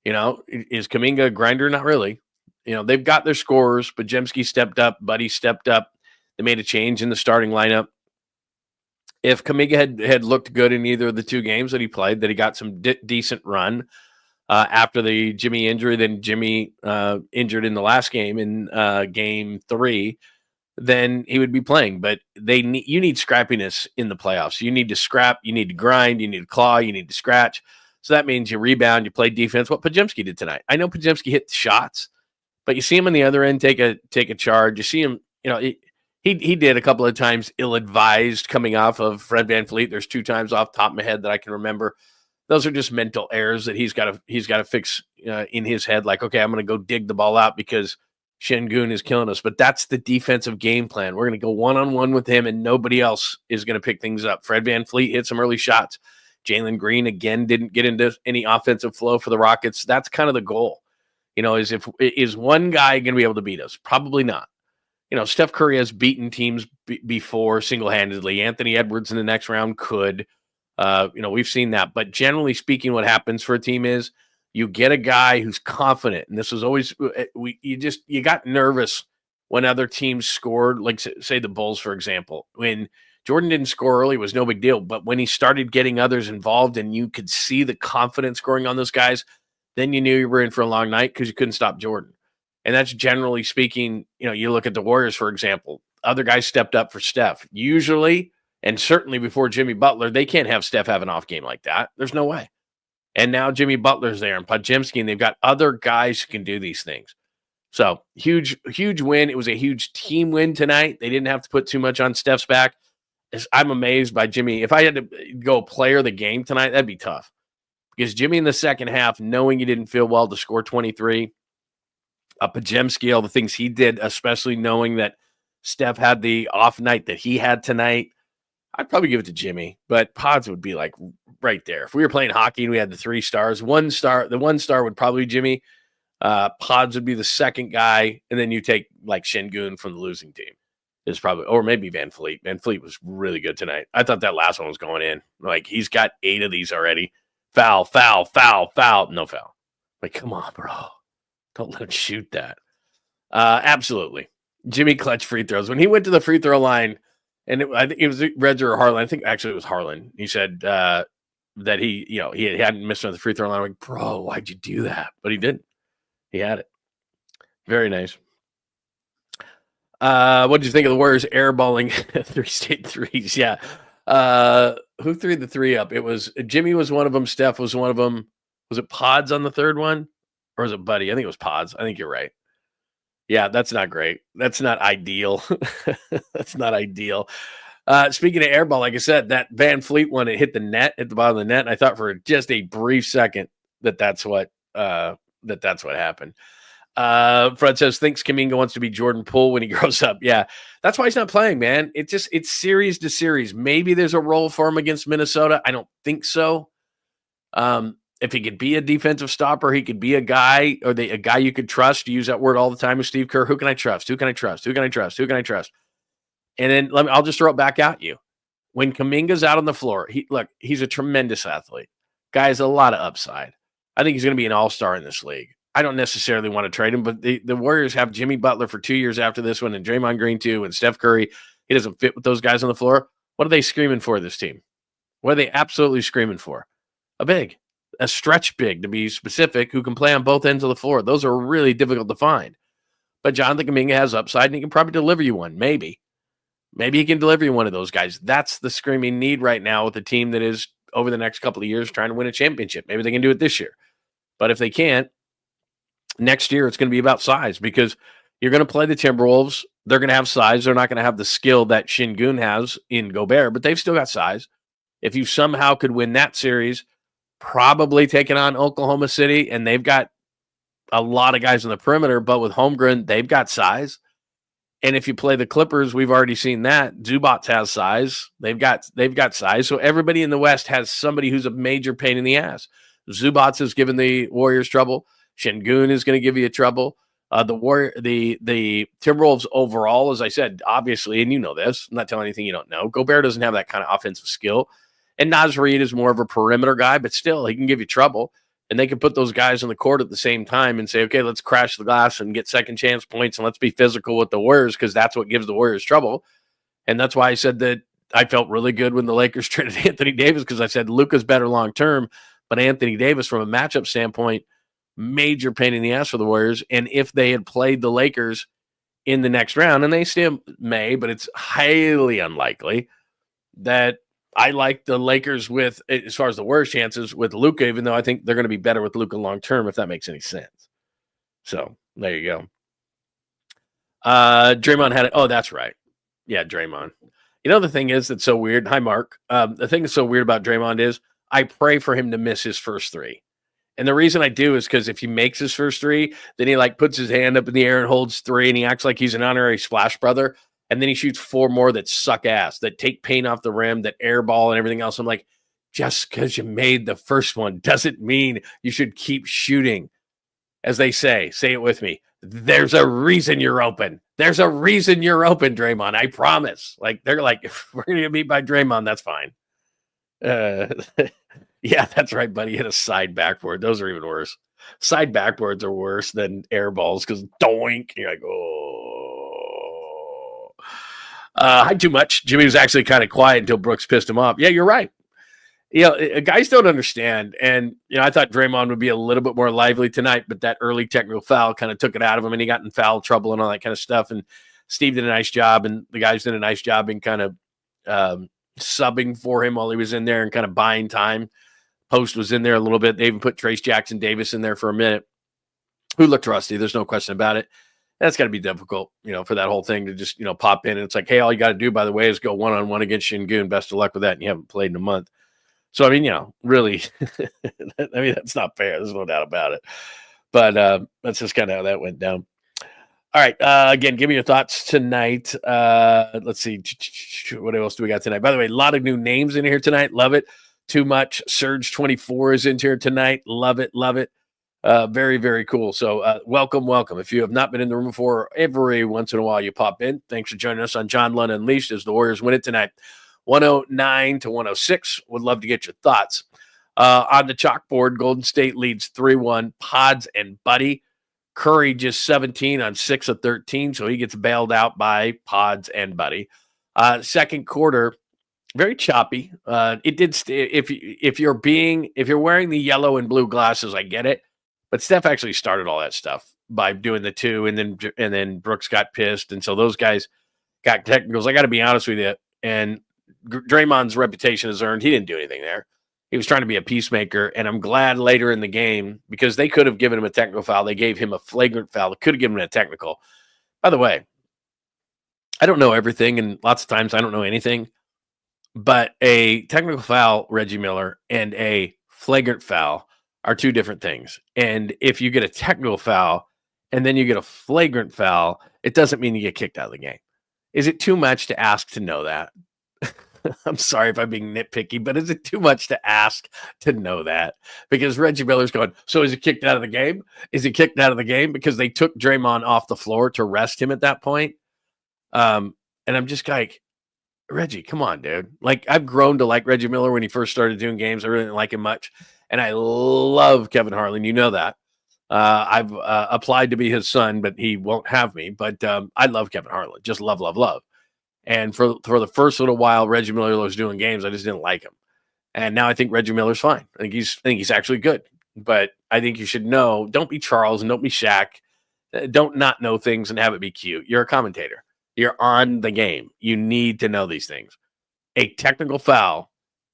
Is Kuminga a grinder? Not really. They've got their scorers, but Podziemski stepped up, Buddy stepped up. They made a change in the starting lineup. If Kuminga had looked good in either of the 2 games that he played, that he got some decent run after the Jimmy injury, then Jimmy injured in the last game in game 3, then he would be playing. But you need scrappiness in the playoffs. You need to scrap, you need to grind, you need to claw, you need to scratch. So that means you rebound, you play defense. What Podziemski did tonight. I know Podziemski hit shots, but you see him on the other end take a charge. You see him, he did a couple of times ill-advised coming off of Fred VanVleet. There's 2 times off the top of my head that I can remember. Those are just mental errors that he's got to fix in his head. Like, okay, I'm going to go dig the ball out because Sengun is killing us. But that's the defensive game plan. We're going to go one-on-one with him, and nobody else is going to pick things up. Fred VanVleet hit some early shots. Jalen Green, again, didn't get into any offensive flow for the Rockets. That's kind of the goal. Is one guy going to be able to beat us? Probably not. Steph Curry has beaten teams before single-handedly. Anthony Edwards in the next round could. We've seen that. But generally speaking, what happens for a team is you get a guy who's confident. And this was always you got nervous when other teams scored, like say the Bulls, for example, when Jordan didn't score early, it was no big deal. But when he started getting others involved and you could see the confidence scoring on those guys, then you knew you were in for a long night because you couldn't stop Jordan. And that's generally speaking, you look at the Warriors, for example, other guys stepped up for Steph. Usually, and certainly before Jimmy Butler, they can't have Steph have an off game like that. There's no way. And now Jimmy Butler's there and Podziemski, and they've got other guys who can do these things. So huge win. It was a huge team win tonight. They didn't have to put too much on Steph's back. I'm amazed by Jimmy. If I had to go player of the game tonight, that'd be tough. Because Jimmy in the second half, knowing he didn't feel well to score 23, Podziemski, all the things he did, especially knowing that Steph had the off night that he had tonight, I'd probably give it to Jimmy. But Pods would be like right there. If we were playing hockey and we had the 3 stars, the 1 star would probably be Jimmy. Pods would be the second guy, and then you take like 𝐮𝐬𝐽 from the losing team. Is probably, or maybe Van Fleet. Van Fleet was really good tonight. I thought that last one was going in. Like, he's got 8 of these already. Foul. No foul. Like, come on, bro. Don't let him shoot that. Absolutely. Jimmy clutch free throws. When he went to the free throw line, and I think it was Reds or Harlan. I think actually it was Harlan. He said that he hadn't missed on the free throw line. I'm like, bro, why'd you do that? But he didn't. He had it. Very nice. What did you think of the Warriors airballing 3 straight threes? Yeah. Who threw the 3 up? It was Jimmy was one of them. Steph was one of them. Was it Pods on the third one? Or was it Buddy? I think it was Pods. I think you're right. Yeah, that's not great. That's not ideal. That's not ideal. Speaking of airball, like I said, that Van Fleet one, it hit the net at the bottom of the net. And I thought for just a brief second that's what happened. Fred says, thinks Kuminga wants to be Jordan Poole when he grows up. Yeah, that's why he's not playing, man. It's series to series. Maybe there's a role for him against Minnesota. I don't think so. If he could be a defensive stopper, he could be a guy or a guy you could trust. You use that word all the time with Steve Kerr. Who can I trust? Who can I trust? Who can I trust? Who can I trust? And then I'll just throw it back at you. When Kuminga's out on the floor, he's a tremendous athlete. Guy has a lot of upside. I think he's going to be an all-star in this league. I don't necessarily want to trade him, but the Warriors have Jimmy Butler for 2 years after this one, and Draymond Green too, and Steph Curry. He doesn't fit with those guys on the floor. What are they screaming for, this team? What are they absolutely screaming for? A stretch big, to be specific, who can play on both ends of the floor. Those are really difficult to find. But Jonathan Kuminga has upside, and he can probably deliver you one, maybe. Maybe he can deliver you one of those guys. That's the screaming need right now with a team that is, over the next couple of years, trying to win a championship. Maybe they can do it this year. But if they can't, next year it's going to be about size, because you're going to play the Timberwolves. They're going to have size. They're not going to have the skill that 𝐮𝐬𝐽 has in Gobert, but they've still got size. If you somehow could win that series, probably taking on Oklahoma City, and they've got a lot of guys on the perimeter, but with Holmgren, they've got size. And if you play the Clippers, we've already seen that. Zubac has size. They've got size. So everybody in the West has somebody who's a major pain in the ass. Zubac has given the Warriors trouble. 𝐮𝐬𝐽 is going to give you trouble. The Timberwolves overall, as I said, obviously, and you know this, I'm not telling anything you don't know, Gobert doesn't have that kind of offensive skill. And Naz Reid is more of a perimeter guy, but still, he can give you trouble. And they can put those guys on the court at the same time and say, okay, let's crash the glass and get second chance points, and let's be physical with the Warriors, because that's what gives the Warriors trouble. And that's why I said that I felt really good when the Lakers traded Anthony Davis, because I said Luka's better long-term, but Anthony Davis, from a matchup standpoint, major pain in the ass for the Warriors. And if they had played the Lakers in the next round, and they still may, but it's highly unlikely, that I like the Lakers with, as far as the Warriors' chances, with Luka, even though I think they're going to be better with Luka long-term, if that makes any sense. So there you go. Draymond had it. Oh, that's right. Yeah, Draymond. You know, the thing is that's so weird. Hi, Mark. The thing that's so weird about Draymond is I pray for him to miss his first 3. And the reason I do is because if he makes his first 3, then he puts his hand up in the air and holds 3, and he acts like he's an honorary splash brother. And then he shoots 4 more that suck ass, that take paint off the rim, that air ball and everything else. I'm like, just because you made the first one doesn't mean you should keep shooting. As they say it with me, there's a reason you're open. There's a reason you're open, Draymond. I promise. They're like, if we're going to get beat by Draymond, that's fine. Yeah, that's right, buddy. Hit a side backboard. Those are even worse. Side backboards are worse than air balls, because doink, you're like, oh. Hi, too much. Jimmy was actually kind of quiet until Brooks pissed him off. Yeah, you're right. Guys don't understand. And, I thought Draymond would be a little bit more lively tonight, but that early technical foul kind of took it out of him, and he got in foul trouble and all that kind of stuff. And Steve did a nice job, and the guys did a nice job in kind of subbing for him while he was in there and kind of buying time. Post was in there a little bit. They even put Trace Jackson Davis in there for a minute, who looked rusty. There's no question about it. That's got to be difficult, for that whole thing to just, pop in. And it's like, hey, all you got to do, by the way, is go one-on-one against ''𝐤𝐵𝐿, and best of luck with that. And you haven't played in a month. So, really, that's not fair. There's no doubt about it. But that's just kind of how that went down. All right. Again, give me your thoughts tonight. Let's see. What else do we got tonight? By the way, a lot of new names in here tonight. Love it. Too much. 𝐼𝐶24 is in here tonight. Love it. Love it. Very, very cool. So welcome. If you have not been in the room before, every once in a while you pop in. Thanks for joining us on John Lund Unleashed as the Warriors win it tonight. 109-106. Would love to get your thoughts. On the chalkboard, Golden State leads 3-1. Pods and Buddy. Curry just 17 on 6 of 13, so he gets bailed out by Pods and Buddy. Second quarter, very choppy. It did if you're wearing the yellow and blue glasses, I get it. But Steph actually started all that stuff by doing the 2, and then Brooks got pissed, and so those guys got technicals. I got to be honest with you, and Draymond's reputation is earned. He didn't do anything there. He was trying to be a peacemaker, and I'm glad later in the game, because they could have given him a technical foul. They gave him a flagrant foul. They could have given him a technical. By the way, I don't know everything, and lots of times I don't know anything, but a technical foul, Reggie Miller, and a flagrant foul are two different things. And if you get a technical foul and then you get a flagrant foul, it doesn't mean you get kicked out of the game. Is it too much to ask to know that? I'm sorry if I'm being nitpicky, but is it too much to ask to know that? Because Reggie Miller's going, so is he kicked out of the game? Is he kicked out of the game because they took Draymond off the floor to rest him at that point? And I'm just like, Reggie, come on, dude. Like, I've grown to like Reggie Miller when he first started doing games. I really didn't like him much. And I love Kevin Harlan. You know that. I've applied to be his son, but he won't have me. But I love Kevin Harlan. Just love, love, love. And for the first little while Reggie Miller was doing games, I just didn't like him. And now I think Reggie Miller's fine. I think he's actually good. But I think you should know, don't be Charles and don't be Shaq. Don't not know things and have it be cute. You're a commentator. You're on the game. You need to know these things. A technical foul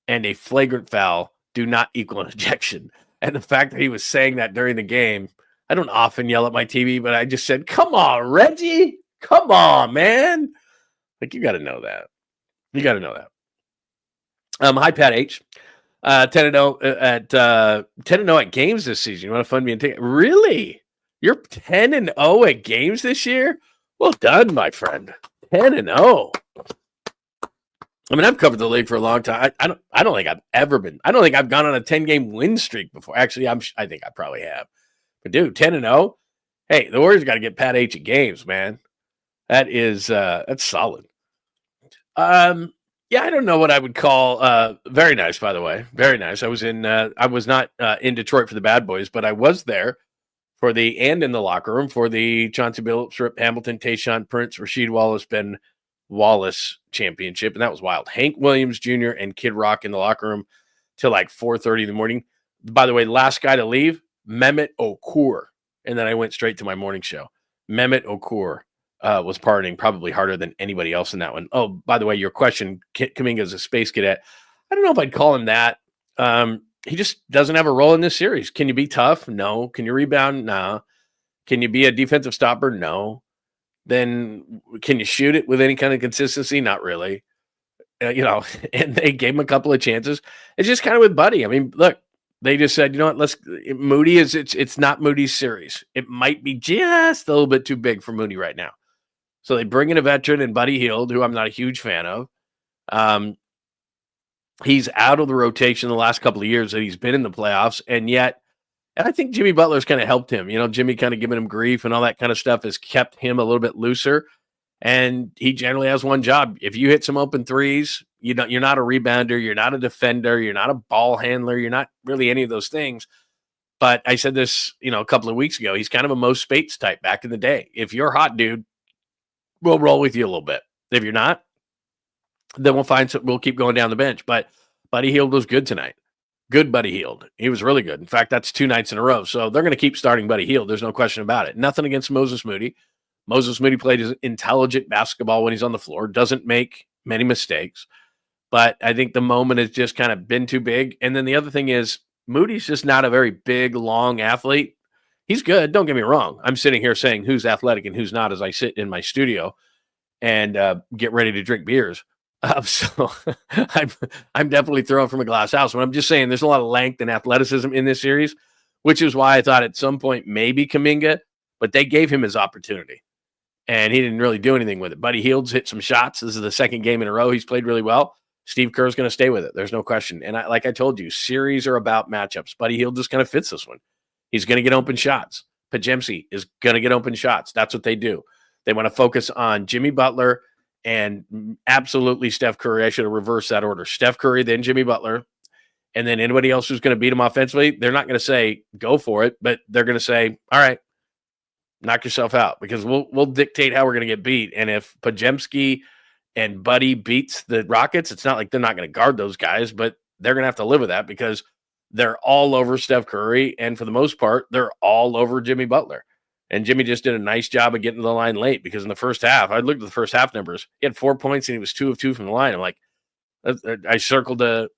and a flagrant foul do not equal an ejection. And the fact that he was saying that during the game, I don't often yell at my TV, but I just said, come on, Reggie. Come on, man. Like, you got to know that. You got to know that. Hi, Pat H. 10-0 at games this season. You want to fund me and take? Really? You're 10-0 at games this year? Well done, my friend. 10-0. I mean, I've covered the league for a long time. I don't think I've ever been. I don't think I've gone on a 10-game win streak before. Actually, I think I probably have. But dude, 10-0. Hey, the Warriors got to get Pat H at games, man. That is that's solid. Yeah, I don't know what I would call very nice, by the way. Very nice. I was not in Detroit for the Bad Boys, but I was there in the locker room for the Chauncey Billups, Rip Hamilton, Tayshaun Prince, Rasheed Wallace, Ben Wallace championship, and that was wild. Hank Williams Jr. and Kid Rock in the locker room till like 4:30 in the morning. By the way, last guy to leave, Mehmet Okur. And then I went straight to my morning show. Mehmet Okur was partying probably harder than anybody else in that one. Oh, by the way, your question, Kuminga as a space cadet, I don't know if I'd call him that. He just doesn't have a role in this series. Can you be tough? No. Can you rebound? No. Can you be a defensive stopper? No. Then can you shoot it with any kind of consistency? Not really. And they gave him a couple of chances. It's just kind of with Buddy. I mean, look, they just said, you know what, Moody it's not Moody's series. It might be just a little bit too big for Moody right now. So they bring in a veteran and Buddy Hield, who I'm not a huge fan of. He's out of the rotation the last couple of years that he's been in the playoffs, and I think Jimmy Butler's kind of helped him. Jimmy kind of giving him grief and all that kind of stuff has kept him a little bit looser, and he generally has one job. If you hit some open threes, you're not a rebounder, you're not a defender, you're not a ball handler, you're not really any of those things. But I said this, a couple of weeks ago, he's kind of a Mo Spates type back in the day. If you're hot, dude, we'll roll with you a little bit. If you're not, then we'll keep going down the bench. But Buddy Hield was good tonight. Good Buddy Hield. He was really good. In fact, that's 2 nights in a row. So they're going to keep starting Buddy Hield. There's no question about it. Nothing against Moses Moody. Moses Moody played his intelligent basketball when he's on the floor. Doesn't make many mistakes. But I think the moment has just kind of been too big. And then the other thing is Moody's just not a very big, long athlete. He's good. Don't get me wrong. I'm sitting here saying who's athletic and who's not as I sit in my studio and get ready to drink beers. So I'm definitely throwing from a glass house. But I'm just saying there's a lot of length and athleticism in this series, which is why I thought at some point maybe Kuminga, but they gave him his opportunity. And he didn't really do anything with it. Buddy Hield's hit some shots. This is the second game in a row he's played really well. Steve Kerr's going to stay with it. There's no question. And like I told you, series are about matchups. Buddy Hield just kind of fits this one. He's going to get open shots. Podziemski is going to get open shots. That's what they do. They want to focus on Jimmy Butler and absolutely Steph Curry. I should have reversed that order. Steph Curry, then Jimmy Butler. And then anybody else who's going to beat him offensively, they're not going to say, go for it, but they're going to say, all right, knock yourself out because we'll dictate how we're going to get beat. And if Podziemski and Buddy beats the Rockets, it's not like they're not going to guard those guys, but they're going to have to live with that because they're all over Steph Curry. And for the most part, they're all over Jimmy Butler. And Jimmy just did a nice job of getting to the line late because in the first half, I looked at the first half numbers. He had 4 points and he was 2 of 2 from the line. I'm like, I circled the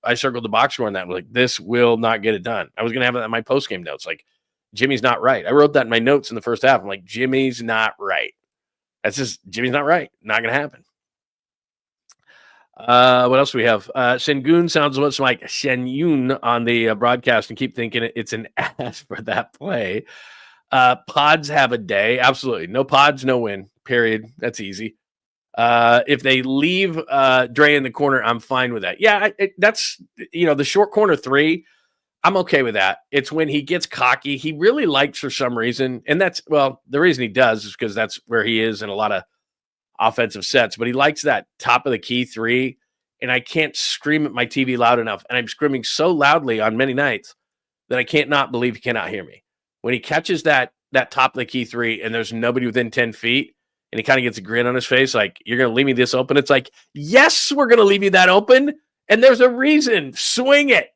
box score on that. I'm like, this will not get it done. I was going to have that in my postgame notes. Like, Jimmy's not right. I wrote that in my notes in the first half. I'm like, Jimmy's not right. That's just, Jimmy's not right. Not going to happen. What else do we have? Sengun sounds much like Shenyun on the broadcast and keep thinking it's an ass for that play. Pods have a day. Absolutely. No pods, no win. Period. That's easy. If they leave Dre in the corner, I'm fine with that. Yeah, that's, the short corner 3. I'm okay with that. It's when he gets cocky. He really likes for some reason. And that's, well, the reason he does is because that's where he is in a lot of offensive sets. But he likes that top of the key 3. And I can't scream at my TV loud enough. And I'm screaming so loudly on many nights that I can't not believe he cannot hear me. When he catches that top of the key 3 and there's nobody within 10 feet and he kind of gets a grin on his face, like, you're going to leave me this open. It's like, yes, we're going to leave you that open. And there's a reason. Swing it.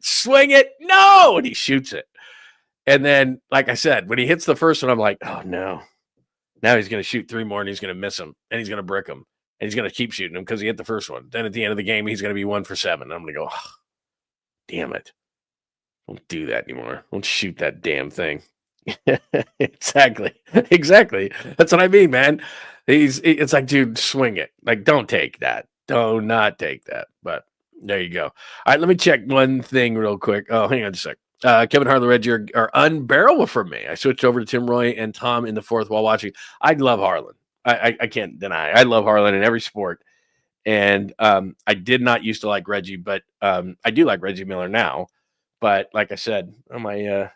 No. And he shoots it. And then, like I said, when he hits the first one, I'm like, oh, no. Now he's going to shoot 3 more and he's going to miss them. And he's going to brick them. And he's going to keep shooting them because he hit the first one. Then at the end of the game, he's going to be 1 for 7. And I'm going to go, oh, damn it. Don't do that anymore. Don't shoot that damn thing. Exactly. That's what I mean, man. It's like, dude, swing it. Like, don't take that. Do not take that. But there you go. All right, let me check one thing real quick. Oh, hang on a sec. Kevin Harlan read are unbearable for me. I switched over to Tim Roy and Tom in the 4th while watching. I love Harlan. I can't deny. I love Harlan in every sport. And I did not used to like Reggie, but I do like Reggie Miller now. But like I said, on my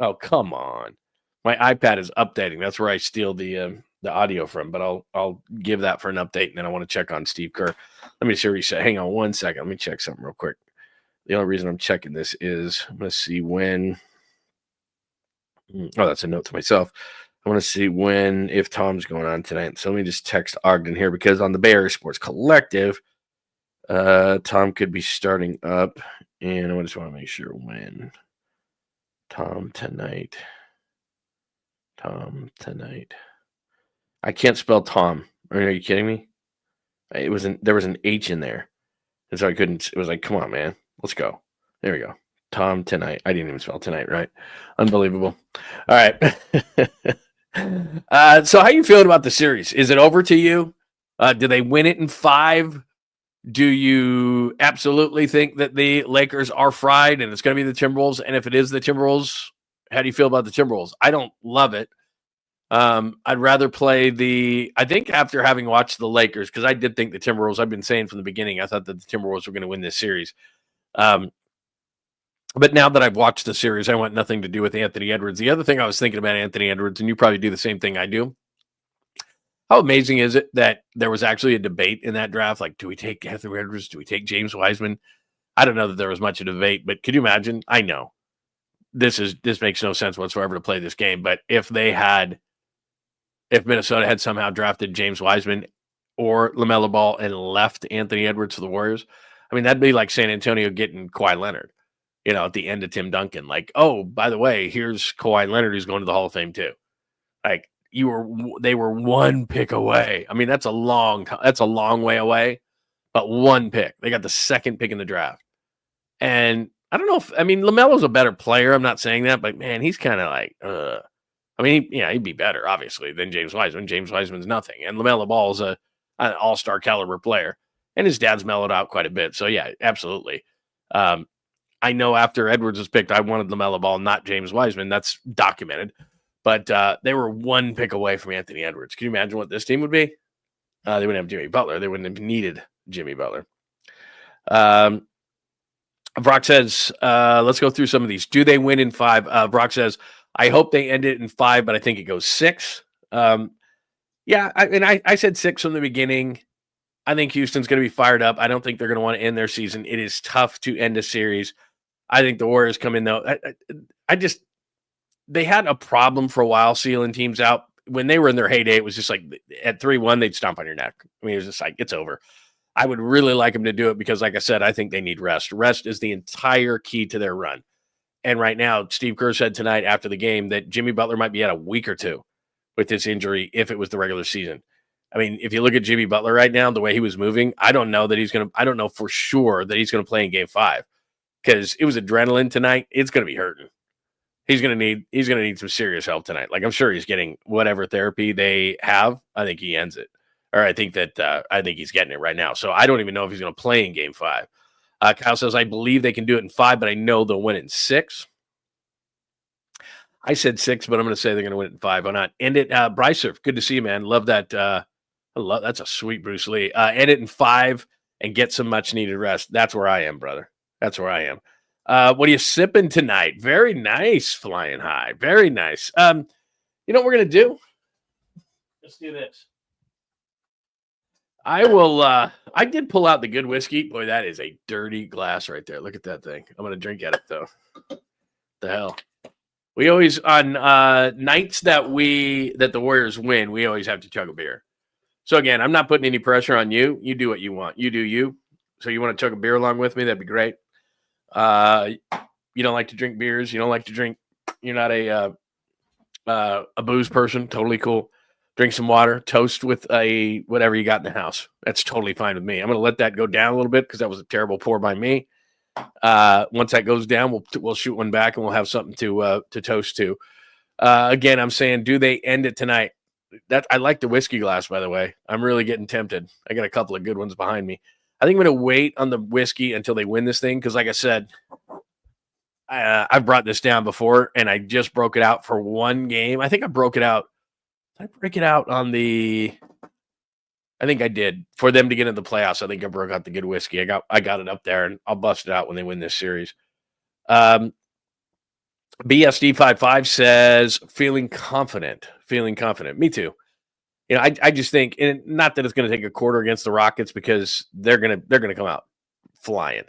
oh, come on. My iPad is updating. That's where I steal the audio from, but I'll give that for an update, and then I want to check on Steve Kerr. Let me see what he said. Hang on 1 second. Let me check something real quick. The only reason I'm checking this is I'm going to see when. Oh, that's a note to myself. I want to see if Tom's going on tonight. So let me just text Ogden here because on the Bay Area Sports Collective, Tom could be starting up, and I just want to make sure when. Tom tonight. I can't spell Tom. Are you kidding me? There was an H in there. And so I couldn't. It was like, come on, man. Let's go. There we go. Tom tonight. I didn't even spell tonight, right? Unbelievable. All right. So how you feeling about the series? Is it over to you? Do they win it in 5? Do you absolutely think that the Lakers are fried and it's going to be the Timberwolves? And if it is the Timberwolves, how do you feel about the Timberwolves? I don't love it. I'd rather play I think after having watched the Lakers, because I did think the Timberwolves, I've been saying from the beginning, I thought that the Timberwolves were going to win this series. But now that I've watched the series, I want nothing to do with Anthony Edwards. The other thing I was thinking about Anthony Edwards, and you probably do the same thing I do. How amazing is it that there was actually a debate in that draft? Like, do we take Anthony Edwards? Do we take James Wiseman? I don't know that there was much of a debate, but could you imagine? I know this makes no sense whatsoever to play this game. But if Minnesota had somehow drafted James Wiseman or LaMelo Ball and left Anthony Edwards to the Warriors, I mean, that'd be like San Antonio getting Kawhi Leonard, at the end of Tim Duncan. Like, oh, by the way, here's Kawhi Leonard who's going to the Hall of Fame too. Like, they were one pick away. I mean, that's a long way away, but one pick. They got the second pick in the draft. And I don't know LaMelo's a better player. I'm not saying that, but man, he's kind of like, I mean, he'd be better, obviously, than James Wiseman. James Wiseman's nothing. And LaMelo Ball's an all-star caliber player. And his dad's mellowed out quite a bit. So, yeah, absolutely. I know after Edwards was picked, I wanted LaMelo Ball, not James Wiseman. That's documented. But they were one pick away from Anthony Edwards. Can you imagine what this team would be? They wouldn't have Jimmy Butler. They wouldn't have needed Jimmy Butler. Brock says, let's go through some of these. Do they win in 5? Brock says, I hope they end it in 5, but I think it goes 6. Yeah, I said 6 from the beginning. I think Houston's going to be fired up. I don't think they're going to want to end their season. It is tough to end a series. I think the Warriors come in, though. They had a problem for a while sealing teams out. When they were in their heyday, it was just like at 3-1, they'd stomp on your neck. I mean, it was just like, it's over. I would really like them to do it because, like I said, I think they need rest. Rest is the entire key to their run. And right now, Steve Kerr said tonight after the game that Jimmy Butler might be out a week or 2 with this injury if it was the regular season. I mean, if you look at Jimmy Butler right now, the way he was moving, I don't know for sure that he's going to play in game 5 because it was adrenaline tonight. It's going to be hurting. He's going to need some serious help tonight. Like, I'm sure he's getting whatever therapy they have. I think he ends it. Or I think he's getting it right now. So I don't even know if he's going to play in game 5. Kyle says, I believe they can do it in 5, but I know they'll win in 6. I said 6, but I'm going to say they're going to win it in 5. Why not? End it. Brycer, good to see you, man. Love that. That's a sweet Bruce Lee. End it in 5 and get some much needed rest. That's where I am, brother. That's where I am. What are you sipping tonight? Very nice, Flying High. Very nice. You know what we're going to do? Let's do this. I did pull out the good whiskey. Boy, that is a dirty glass right there. Look at that thing. I'm going to drink at it, though. The hell. We always, on nights that the Warriors win, we always have to chug a beer. So, again, I'm not putting any pressure on you. You do what you want. You do you. So, you want to chug a beer along with me? That'd be great. You don't like to drink beers. You don't like to drink. You're not a booze person. Totally cool. Drink some water. Toast with whatever you got in the house. That's totally fine with me. I'm going to let that go down a little bit because that was a terrible pour by me. Once that goes down, we'll shoot one back and we'll have something to toast to. Again, I'm saying, do they end it tonight? I like the whiskey glass, by the way. I'm really getting tempted. I got a couple of good ones behind me. I think I'm going to wait on the whiskey until they win this thing because, like I said, I've brought this down before, and I just broke it out for one game. I think I broke it out. Did I break it out on the – I think I did. For them to get into the playoffs, I think I broke out the good whiskey. I got it up there, and I'll bust it out when they win this series. BSD55 says, feeling confident. Me too. You know, I just think, and not that it's going to take a quarter against the Rockets because they're going to come out flying.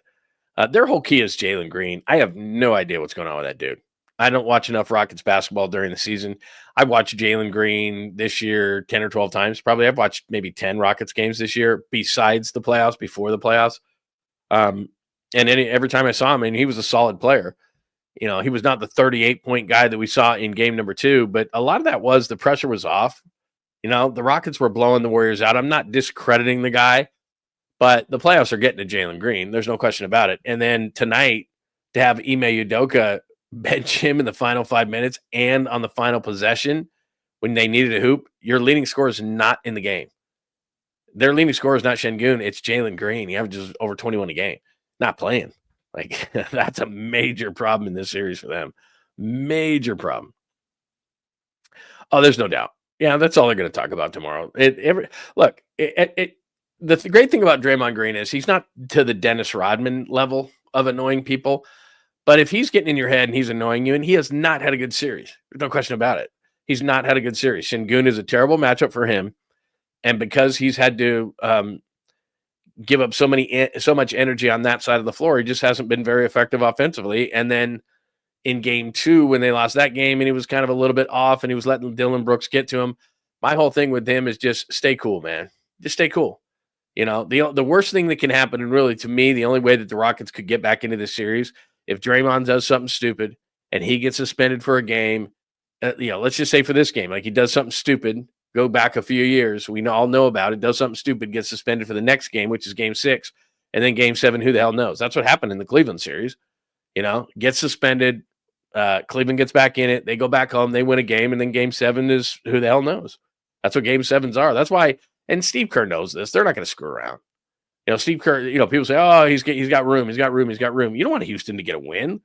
Their whole key is Jalen Green. I have no idea what's going on with that dude. I don't watch enough Rockets basketball during the season. I watched Jalen Green this year 10 or 12 times. Probably I've watched maybe 10 Rockets games this year besides the playoffs, before the playoffs. And every time I saw him, and he was a solid player. You know, he was not the 38-point guy that we saw in game number 2, but a lot of that was the pressure was off. You know, the Rockets were blowing the Warriors out. I'm not discrediting the guy, but the playoffs are getting to Jalen Green. There's no question about it. And then tonight, to have Ime Udoka bench him in the final 5 minutes and on the final possession when they needed a hoop, your leading scorer is not in the game. Their leading scorer is not Şengün. It's Jalen Green. He averages over 21 a game. Not playing. Like, that's a major problem in this series for them. Major problem. Oh, there's no doubt. Yeah, that's all they're going to talk about tomorrow. The great thing about Draymond Green is he's not to the Dennis Rodman level of annoying people. But if he's getting in your head and he's annoying you, and he has not had a good series, there's no question about it. He's not had a good series. Şengün is a terrible matchup for him. And because he's had to give up so much energy on that side of the floor, he just hasn't been very effective offensively. And then in game 2, when they lost that game and he was kind of a little bit off and he was letting Dylan Brooks get to him, my whole thing with him is just stay cool, man. Just stay cool. You know, the worst thing that can happen, and really to me, the only way that the Rockets could get back into this series, if Draymond does something stupid and he gets suspended for a game, let's just say for this game, like he does something stupid, go back a few years, we all know about it, does something stupid, gets suspended for the next game, which is game 6, and then game 7, who the hell knows? That's what happened in the Cleveland series. You know, gets suspended, Cleveland gets back in it, they go back home, they win a game, and then game 7 is who the hell knows? That's what game 7s are. That's why, and Steve Kerr knows this, they're not going to screw around. You know, Steve Kerr, people say, oh, he's got room. You don't want Houston to get a win.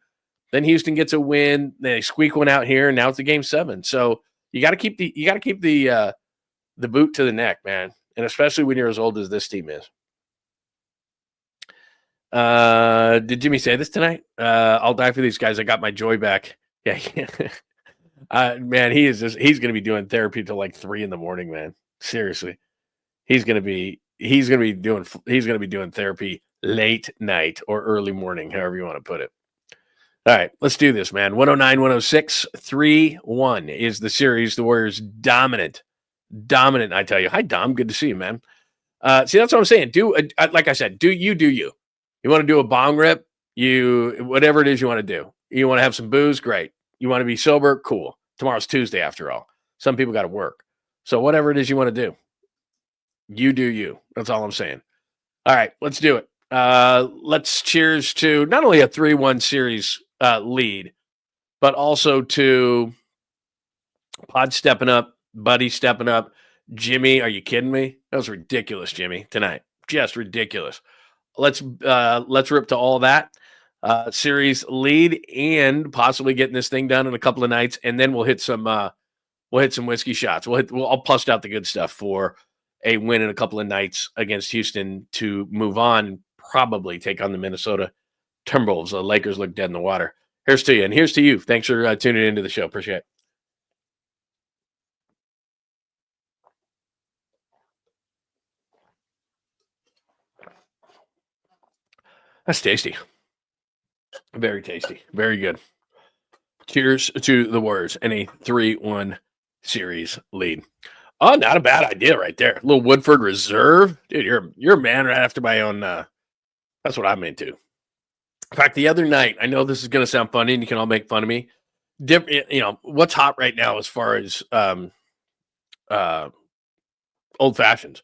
Then Houston gets a win. They squeak one out here, and now it's a game 7. So you got to keep the boot to the neck, man, and especially when you're as old as this team is. Did Jimmy say this tonight? I'll die for these guys. I got my joy back. Yeah, man, he's going to be doing therapy till like 3 a.m, man. Seriously, he's going to be doing therapy late night or early morning, however you want to put it. All right, let's do this, man. 109-106, 3-1 is the series. The Warriors dominant. I tell you. Hi, Dom. Good to see you, man. See, that's what I'm saying. Like I said, do you. You want to do a bong rip? Whatever it is you want to do. You want to have some booze? Great. You want to be sober? Cool. Tomorrow's Tuesday, after all. Some people got to work. So whatever it is you want to do, you do you. That's all I'm saying. All right, let's do it. Let's cheers to not only a 3-1 series lead, but also to Pod stepping up, Buddy stepping up. Jimmy, are you kidding me? That was ridiculous, Jimmy, tonight. Just ridiculous. Let's rip to all that. Series lead and possibly getting this thing done in a couple of nights, and then we'll hit some whiskey shots. I'll bust out the good stuff for a win in a couple of nights against Houston to move on and probably take on the Minnesota Timberwolves. The Lakers look dead in the water. Here's to you, and here's to you. Thanks for tuning into the show. Appreciate it. That's tasty. Very tasty. Very good. Cheers to the Warriors and a 3-1 series lead. Oh, not a bad idea right there. A little Woodford Reserve. Dude, you're a man right after my own. That's what I'm into. In fact, the other night, I know this is going to sound funny and you can all make fun of me. What's hot right now as far as old fashions.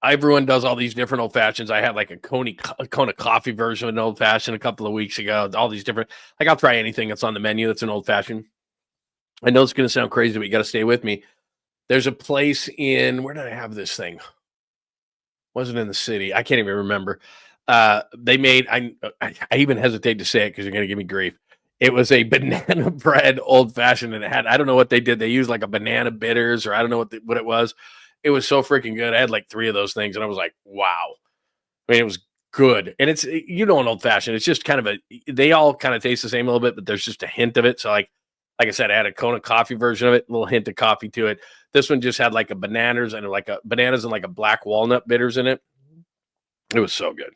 Everyone does all these different old fashions. I had like a Kona coffee version of an old fashioned a couple of weeks ago. All these different, like I'll try anything that's on the menu that's an old fashioned. I know it's going to sound crazy, but you got to stay with me. There's a place where did I have this thing? Wasn't in the city. I can't even remember. They made, I even hesitate to say it because you're going to give me grief. It was a banana bread old fashioned, and it had, I don't know what they did. They used like a banana bitters, or I don't know what it was. It was so freaking good. I had like 3 of those things, and I was like, wow. I mean, it was good. And it's, an old fashioned. It's just kind of they all kind of taste the same a little bit, but there's just a hint of it. So like I said, I had a Kona coffee version of it, a little hint of coffee to it. This one just had like a bananas and like a black walnut bitters in it. It was so good.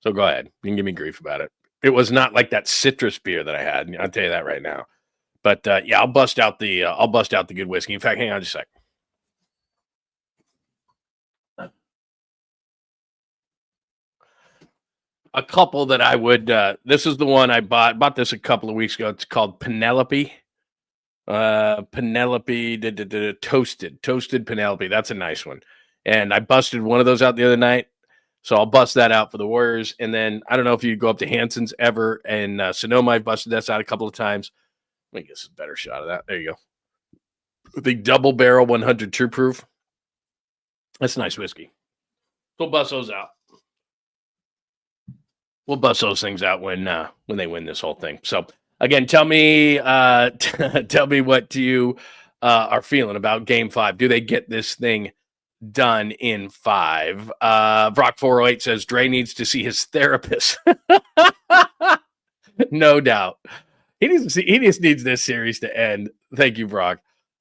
So go ahead. You can give me grief about it. It was not like that citrus beer that I had. I'll tell you that right now. But yeah, I'll bust out the good whiskey. In fact, hang on just a sec. A couple that I would, this is the one I bought this a couple of weeks ago. It's called Penelope. Penelope toasted Penelope. That's a nice one. And I busted one of those out the other night. So I'll bust that out for the Warriors. And then I don't know if you go up to Hanson's ever. And Sonoma, I've busted that out a couple of times. Let me get a better shot of that. There you go. The double barrel 100 true proof. That's nice whiskey. So we'll bust those out. We'll bust those things out when they win this whole thing. So again, tell me what you are feeling about Game 5. Do they get this thing done in 5? Brock 408 says Dre needs to see his therapist. No doubt. He just needs this series to end. Thank you, Brock.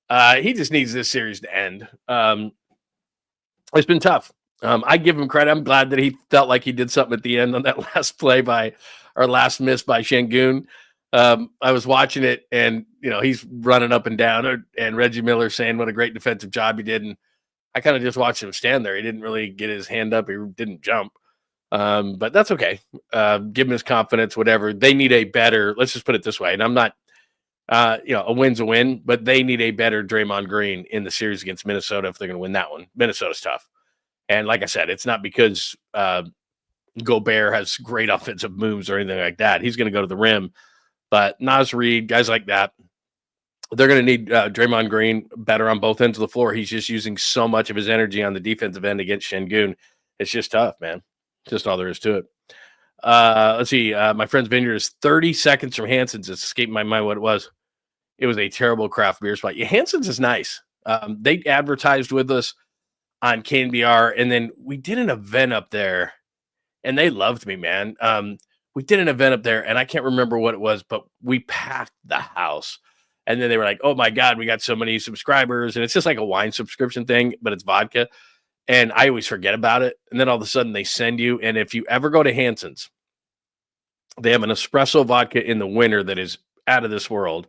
He just needs this series to end. It's been tough. I give him credit. I'm glad that he felt like he did something at the end on that last last miss by Sengun. I was watching it, and he's running up and down, and Reggie Miller saying what a great defensive job he did. And I kind of just watched him stand there. He didn't really get his hand up. He didn't jump. But that's okay. Give him his confidence, whatever. They need a better, let's just put it this way. And I'm not, a win's a win, but they need a better Draymond Green in the series against Minnesota if they're going to win that one. Minnesota's tough. And like I said, it's not because Gobert has great offensive moves or anything like that. He's going to go to the rim. But Naz Reid, guys like that, they're going to need Draymond Green better on both ends of the floor. He's just using so much of his energy on the defensive end against 𝐮𝐬𝐽. It's just tough, man. Just all there is to it. Let's see. My friend's vineyard is 30 seconds from Hanson's. It's escaped my mind what it was. It was a terrible craft beer spot. Yeah, Hanson's is nice. They advertised with us on KNBR, and then we did an event up there, and they loved me, man. We did an event up there, and I can't remember what it was, but we packed the house. And then they were like, oh, my God, we got so many subscribers. And it's just like a wine subscription thing, but it's vodka. And I always forget about it. And then all of a sudden they send you. And if you ever go to Hanson's, they have an espresso vodka in the winter that is out of this world.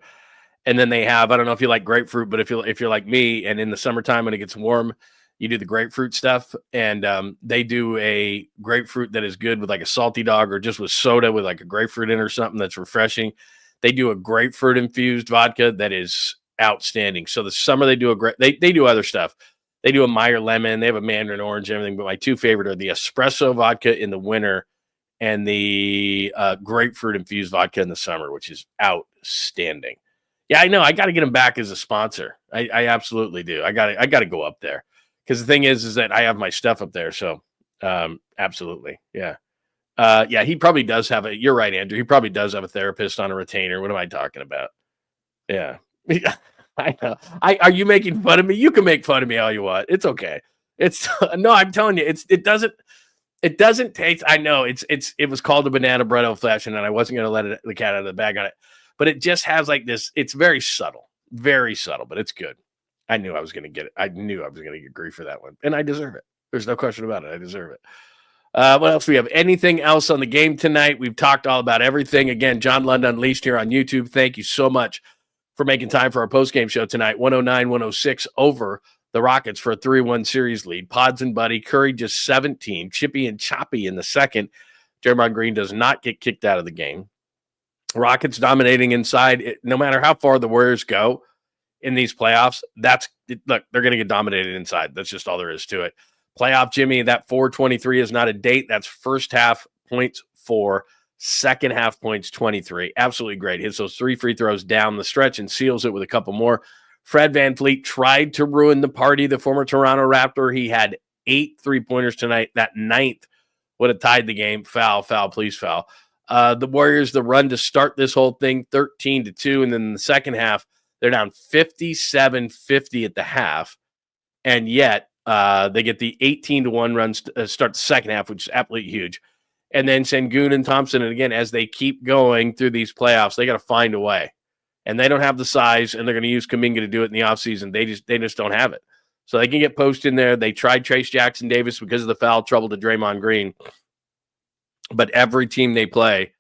And then they have, I don't know if you like grapefruit, but if you're like me and in the summertime when it gets warm, you do the grapefruit stuff. And they do a grapefruit that is good with like a salty dog or just with soda with like a grapefruit in or something that's refreshing. They do a grapefruit infused vodka that is outstanding. So the summer they do they do other stuff. They do a Meyer lemon. They have a mandarin orange and everything. But my two favorite are the espresso vodka in the winter and the grapefruit infused vodka in the summer, which is outstanding. Yeah, I know. I got to get them back as a sponsor. I absolutely do. I got to go up there because the thing is that I have my stuff up there. So absolutely, yeah. Yeah, he probably does have you're right, Andrew. He probably does have a therapist on a retainer. What am I talking about? Yeah. I know. Are you making fun of me? You can make fun of me all you want. It's okay. It's no, I'm telling you, it doesn't taste. I know it was called a banana bread old fashioned, and I wasn't going to let the cat out of the bag on it, but it just has like this. It's very subtle, but it's good. I knew I was going to get it. I knew I was going to get grief for that one, and I deserve it. There's no question about it. I deserve it. What else do we have? Anything else on the game tonight? We've talked all about everything. Again, John Lund Unleashed here on YouTube. Thank you so much for making time for our postgame show tonight. 109-106 over the Rockets for a 3-1 series lead. Pods and Buddy. Curry just 17. Chippy and Choppy in the second. Draymond Green does not get kicked out of the game. Rockets dominating inside. No matter how far the Warriors go in these playoffs, look, they're going to get dominated inside. That's just all there is to it. Playoff Jimmy, that 423 is not a date. That's first half points 4, second half points 23. Absolutely great. Hits those 3 free throws down the stretch and seals it with a couple more. Fred VanVleet tried to ruin the party, the former Toronto Raptor. He had 8 3-pointers tonight. That 9th would have tied the game. Foul, please foul. The Warriors, the run to start this whole thing, 13-2. And then in the second half, they're down 57-50 at the half. And yet, they get the 18-1 runs to start the second half, which is absolutely huge. And then 𝐮𝐬𝐽 and Thompson, and again, as they keep going through these playoffs, they got to find a way. And they don't have the size, and they're going to use Kuminga to do it in the offseason. They just don't have it. So they can get post in there. They tried Trayce Jackson-Davis because of the foul trouble to Draymond Green. But every team they play,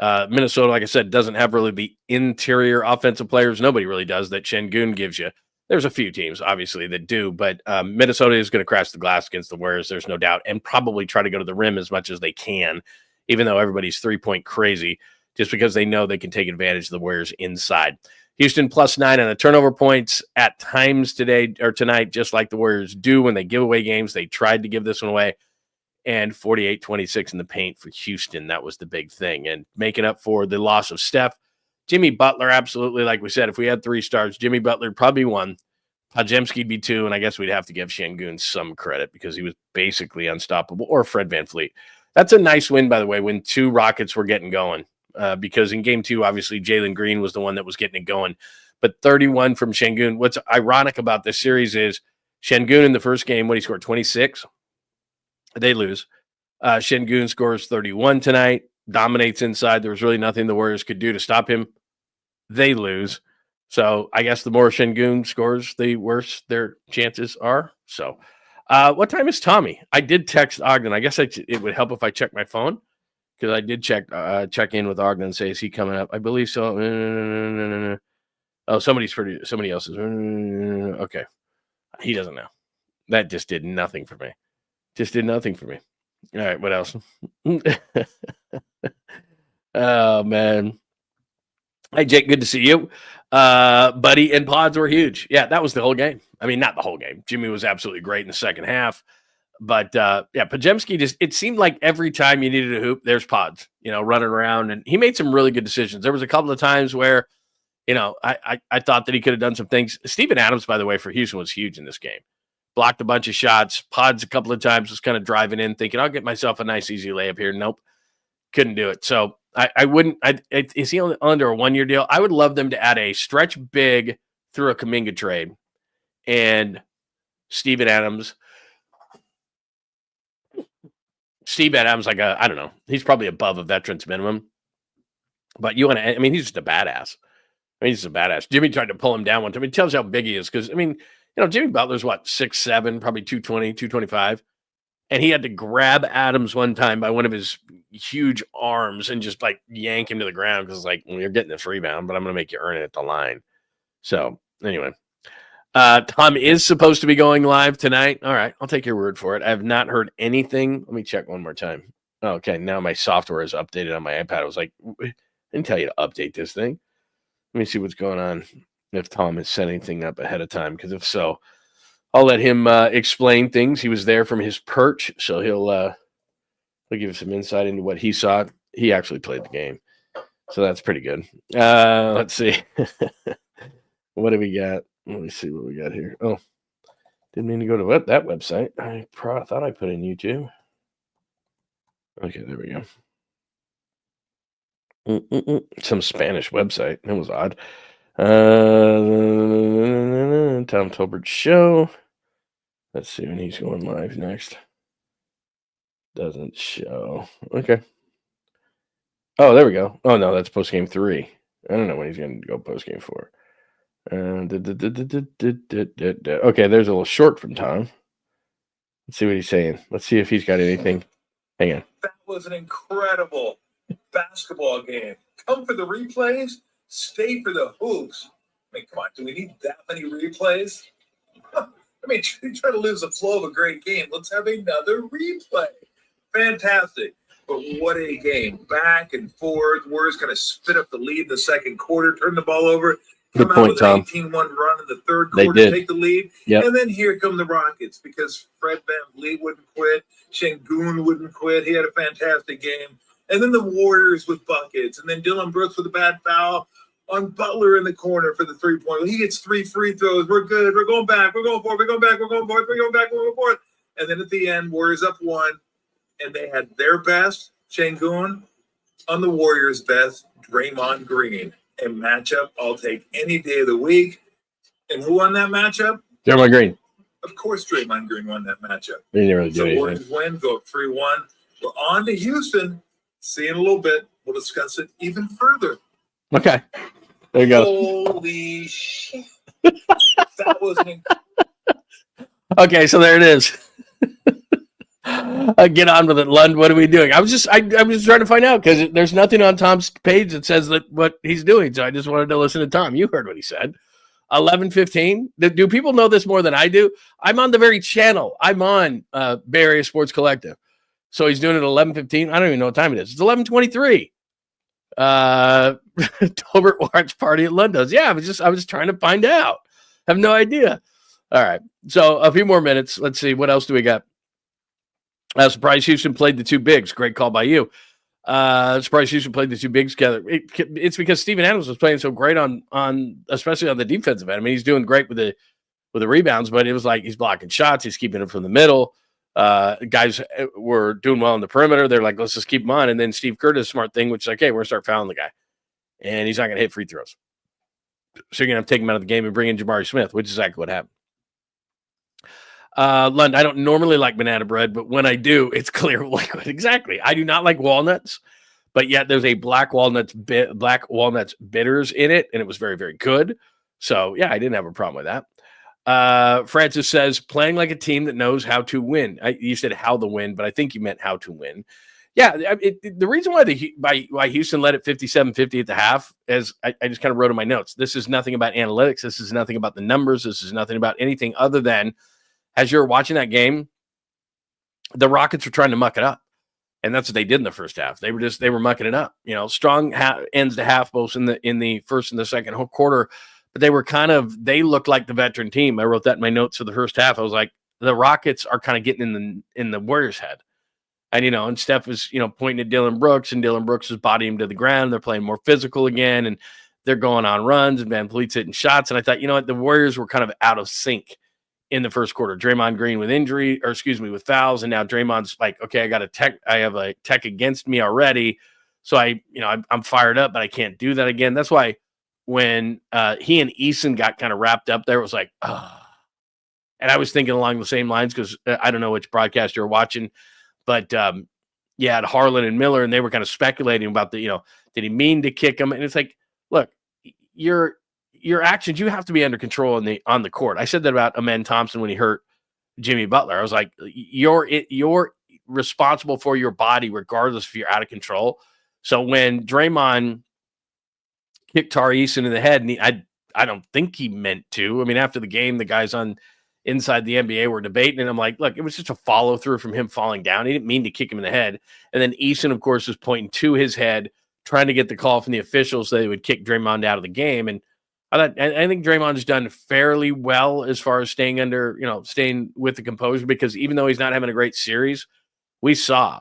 Minnesota, like I said, doesn't have really the interior offensive players. Nobody really does that 𝐮𝐽𝐽 gives you. There's a few teams, obviously, that do, but Minnesota is going to crash the glass against the Warriors, there's no doubt, and probably try to go to the rim as much as they can, even though everybody's 3-point crazy, just because they know they can take advantage of the Warriors inside. Houston +9 on the turnover points at times tonight, just like the Warriors do when they give away games. They tried to give this one away, and 48-26 in the paint for Houston. That was the big thing, and making up for the loss of Steph. Jimmy Butler, absolutely. Like we said, if we had 3 stars, Jimmy Butler probably 1. Podziemski'd be 2, and I guess we'd have to give 𝐮𝐽𝐽 some credit because he was basically unstoppable, or Fred VanVleet. That's a nice win, by the way, when 2 Rockets were getting going because in Game 2, obviously, Jalen Green was the one that was getting it going. But 31 from 𝐮𝐽𝐽. What's ironic about this series is 𝐮𝐽𝐽 in the first game, what he scored, 26? They lose. 𝐮𝐽𝐽 scores 31 tonight. Dominates inside. There was really nothing the Warriors could do to stop him. They lose. So I guess the more 𝐮𝐽𝐽 scores, the worse their chances are. So what time is Tommy? I did text Ogden. I guess it would help if I check my phone because I did check in with Ogden and say, is he coming up? I believe so. Oh, somebody else's. Okay. He doesn't know. That just did nothing for me. All right, what else? Oh, man. Hey, Jake, good to see you. Buddy and pods were huge. Yeah, that was the whole game. I mean, not the whole game. Jimmy was absolutely great in the second half. But, yeah, 𝐃𝐨𝐧'𝐭 it seemed like every time you needed a hoop, there's pods, running around. And he made some really good decisions. There was a couple of times where, I thought that he could have done some things. Steven Adams, by the way, for Houston was huge in this game. Blocked a bunch of shots. Pods a couple of times was kind of driving in, thinking, I'll get myself a nice, easy layup here. Nope. Couldn't do it. So I wouldn't. Is he under a 1-year deal? I would love them to add a stretch big through a Kuminga trade and Steven Adams. Steve Adams, I don't know. He's probably above a veteran's minimum. But he's just a badass. He's just a badass. Jimmy tried to pull him down one time. It tells you how big he is because, Jimmy Butler's 6'7", probably 220, 225. And he had to grab Adams one time by one of his huge arms and just yank him to the ground because you're getting this rebound, but I'm going to make you earn it at the line. So anyway, Tom is supposed to be going live tonight. All right, I'll take your word for it. I have not heard anything. Let me check one more time. Okay, now my software is updated on my iPad. I was like, I didn't tell you to update this thing. Let me see what's going on. If Tom has set anything up ahead of time, because if so, I'll let him explain things. He was there from his perch, so he'll give us some insight into what he saw. He actually played the game, so that's pretty good. Let's see. What do we got? Let me see what we got here. Oh, didn't mean to go to that website. I thought I put in YouTube. Okay, there we go. Some Spanish website. That was odd. Tom Tolbert show. Let's see when he's going live next. Doesn't show. Okay. Oh, there we go. Oh, no, that's Postgame 3. I don't know when he's going to go Postgame 4. Okay, there's a little short from Tom. Let's see what he's saying. Let's see if he's got anything. Hang on. That was an incredible basketball game. Come for the replays, stay for the hoops. I mean, come on, do we need that many replays? I mean, you try to lose the flow of a great game. Let's have another replay. Fantastic. But what a game. Back and forth. Warriors going to spit up the lead in the second quarter, turn the ball over, come Good point, out with Tom. an 18-1 run in the third quarter, take the lead. Yep. And then here come the Rockets because Fred VanVleet wouldn't quit. 𝐮𝐬𝐿 wouldn't quit. He had a fantastic game. And then the Warriors with buckets. And then Dillon Brooks with a bad foul on Butler in the corner for the three-point. He gets 3 free throws. We're good. We're going back. We're going forward. We're going back. We're going forward. We're going back. We're going forward. And then at the end, Warriors up 1. And they had their best, 𝐮𝐬𝐿, on the Warriors' best, Draymond Green. A matchup I'll take any day of the week. And who won that matchup? Draymond Green. Of course, Draymond Green won that matchup. He didn't really do So anything. Warriors win, go up 3-1. We're on to Houston. See you in a little bit. We'll discuss it even further. Okay. There you go. Holy shit. That was an Okay, so there it is. Get on with it, Lund. What are we doing? I was just trying to find out because there's nothing on Tom's page that says that what he's doing. So I just wanted to listen to Tom. You heard what he said. 11:15. Do people know this more than I do? I'm on the very channel. I'm on Bay Area Sports Collective. So he's doing it at 11:15. I don't even know what time it is. It's 11:23. Tolbert watch party at Lundo's. Yeah, I was just trying to find out. I have no idea. All right. So a few more minutes. Let's see. What else do we got? Surprise Houston played the two bigs. Great call by you. Surprise Houston played the two bigs together. It's because Steven Adams was playing so great on especially on the defensive end. I mean, he's doing great with the rebounds, but it was like he's blocking shots. He's keeping it from the middle. Guys were doing well on the perimeter. They're like, let's just keep him on. And then Steve Kerr did a smart thing, which is like, hey, we're going to start fouling the guy. And he's not going to hit free throws. So you're going to have to take him out of the game and bring in Jabari Smith, which is exactly what happened. Lund, I don't normally like banana bread, but when I do, it's clear liquid. Exactly. I do not like walnuts, but yet there's a black walnuts bitters in it, and it was very, very good. So, yeah, I didn't have a problem with that. Francis says, playing like a team that knows how to win. You said how to win, but I think you meant how to win. Yeah, the reason why Houston led it 57-50 at the half is I just kind of wrote in my notes. This is nothing about analytics. This is nothing about the numbers. This is nothing about anything other than as you're watching that game, the Rockets were trying to muck it up. And that's what they did in the first half. They were mucking it up. Strong ends to half both in the first and the second quarter. But they looked like the veteran team. I wrote that in my notes for the first half. I was like, the Rockets are kind of getting in the Warriors' head. And Steph was, pointing at Dillon Brooks, and Dillon Brooks was bodying him to the ground. They're playing more physical again, and they're going on runs, and Van Vliet's hitting shots. And I thought, the Warriors were kind of out of sync in the first quarter. Draymond Green with fouls, and now Draymond's like, okay, I have a tech against me already, so I'm fired up, but I can't do that again. That's why when he and 𝐬𝐮 got kind of wrapped up there, it was like, and I was thinking along the same lines because I don't know which broadcast you're watching, but you had Harlan and Miller, and they were kind of speculating about did he mean to kick him? And it's like, look, your actions, you have to be under control on the court. I said that about Amen Thompson when he hurt Jimmy Butler. I was like, you're responsible for your body regardless if you're out of control. So when Draymond kicked 𝐼 in the head, and I don't think he meant to. I mean, after the game, the guys on inside the NBA were debating, and I'm like, look, it was just a follow through from him falling down. He didn't mean to kick him in the head. And then 𝐬𝐮, of course, was pointing to his head, trying to get the call from the officials so they would kick Draymond out of the game. And I think Draymond's done fairly well as far as staying with the composure, because even though he's not having a great series, we saw,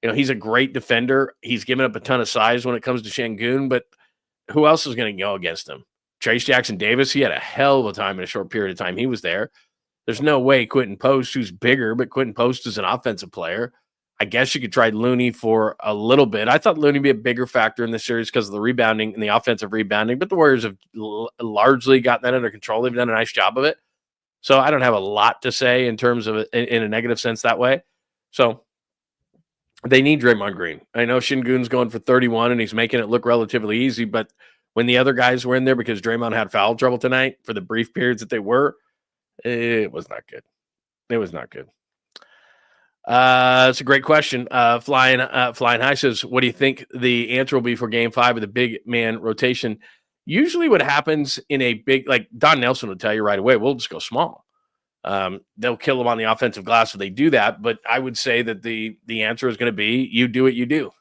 he's a great defender. He's given up a ton of size when it comes to Sengun, but who else is going to go against him? Trace Jackson-Davis, he had a hell of a time in a short period of time he was there. There's no way Quentin Post, who's bigger, but Quentin Post is an offensive player. I guess you could try Looney for a little bit. I thought Looney would be a bigger factor in this series because of the rebounding and the offensive rebounding, but the Warriors have largely gotten that under control. They've done a nice job of it. So I don't have a lot to say in terms of it in a negative sense that way. So they need Draymond Green. I know Sengun's going for 31 and he's making it look relatively easy, but when the other guys were in there because Draymond had foul trouble tonight for the brief periods that they were, it was not good. It was not good. It's a great question. Flying High says, what do you think the answer will be for game 5 of the big man rotation? Usually what happens in a big, like Don Nelson will tell you right away, we'll just go small. They'll kill them on the offensive glass if they do that. But I would say that the answer is going to be, you do what you do.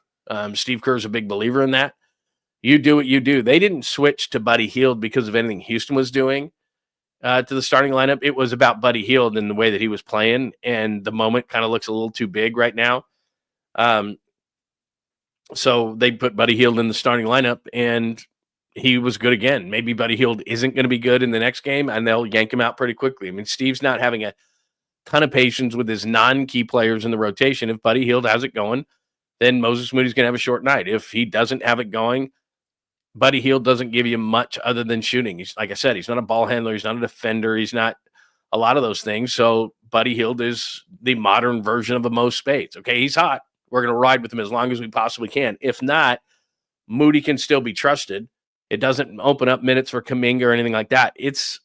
Steve Kerr is a big believer in that. You do what you do. They didn't switch to Buddy Hield because of anything Houston was doing to the starting lineup. It was about Buddy Hield and the way that he was playing, and the moment kind of looks a little too big right now. So they put Buddy Hield in the starting lineup, and he was good again. Maybe Buddy Hield isn't going to be good in the next game, and they'll yank him out pretty quickly. I mean, Steve's not having a ton of patience with his non-key players in the rotation. If Buddy Hield has it going, then Moses Moody's going to have a short night. If he doesn't have it going, Buddy Hield doesn't give you much other than shooting. He's, like I said, he's not a ball handler. He's not a defender. He's not a lot of those things. So Buddy Hield is the modern version of a Mo Spades. Okay, he's hot. We're going to ride with him as long as we possibly can. If not, Moody can still be trusted. It doesn't open up minutes for Kuminga or anything like that.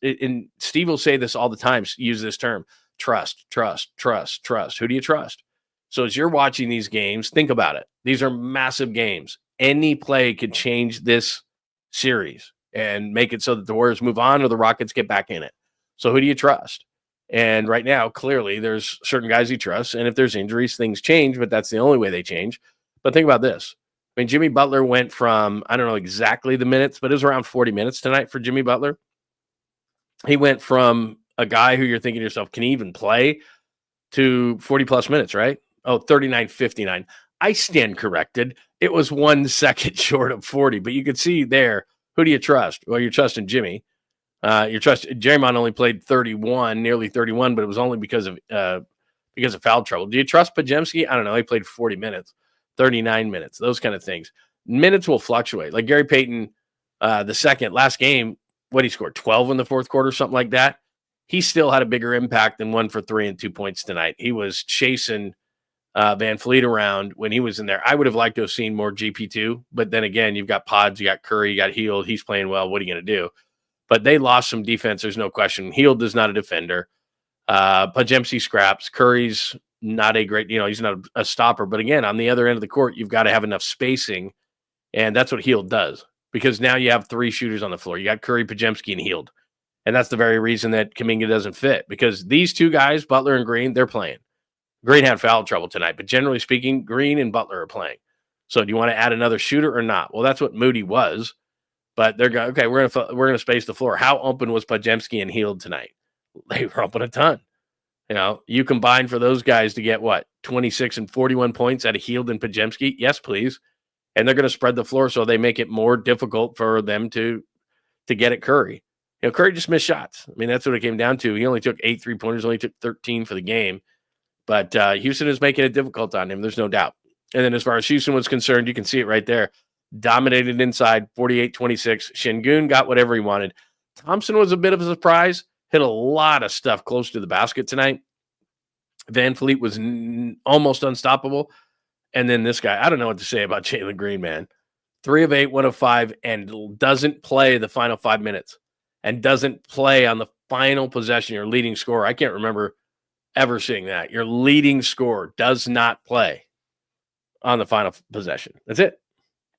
And Steve will say this all the time, use this term, trust. Who do you trust? So as you're watching these games, think about it. These are massive games. Any play could change this series and make it so that the Warriors move on or the Rockets get back in it. So who do you trust? And right now, clearly, there's certain guys you trust. And if there's injuries, things change, but that's the only way they change. But think about this. I mean, Jimmy Butler went from, I don't know exactly the minutes, but it was around 40 minutes tonight for Jimmy Butler. He went from a guy who you're thinking to yourself, can he even play, to 40-plus minutes, right? Oh, 39-59. I stand corrected. It was 1 second short of 40, but you could see there, who do you trust? Well, you're trusting Jimmy. Draymond only played 31, nearly 31, but it was only because of foul trouble. Do you trust Podziemski? I don't know. He played 40 minutes, 39 minutes, those kind of things. Minutes will fluctuate. Like Gary Payton, last game, what he scored, 12 in the fourth quarter, something like that. He still had a bigger impact than 1 for 3 and 2 points tonight. He was chasing Van Vliet around when he was in there. I would have liked to have seen more GP2, but then again, you've got Pods, you got Curry, you got Hield. He's playing well. What are you going to do? But they lost some defense. There's no question. Hield is not a defender. Podziemski scraps. Curry's not a great, he's not a stopper. But again, on the other end of the court, you've got to have enough spacing, and that's what Hield does, because now you have 3 shooters on the floor. You got Curry, Podziemski, and Hield. And that's the very reason that Kuminga doesn't fit, because these two guys, Butler and Green, they're playing. Green had foul trouble tonight, but generally speaking, Green and Butler are playing. So do you want to add another shooter or not? Well, that's what Moody was, but they're going, okay, we're going to space the floor. How open was Podziemski and Hield tonight? They were open a ton. You combine for those guys to get what, 26 and 41 points out of Hield and Podziemski? Yes, please. And they're going to spread the floor so they make it more difficult for them to get at Curry. Curry just missed shots. I mean, that's what it came down to. He only took 8 3-pointers, only took 13 for the game. But Houston is making it difficult on him. There's no doubt. And then as far as Houston was concerned, you can see it right there. Dominated inside, 48-26. Sengun got whatever he wanted. Thompson was a bit of a surprise. Hit a lot of stuff close to the basket tonight. Van Fleet was almost unstoppable. And then this guy, I don't know what to say about Jalen Green, man. 3 of 8, 1 of 5, and doesn't play the final 5 minutes. And doesn't play on the final possession, your leading scorer. I can't remember ever seeing that. Your leading scorer does not play on the final possession. That's it.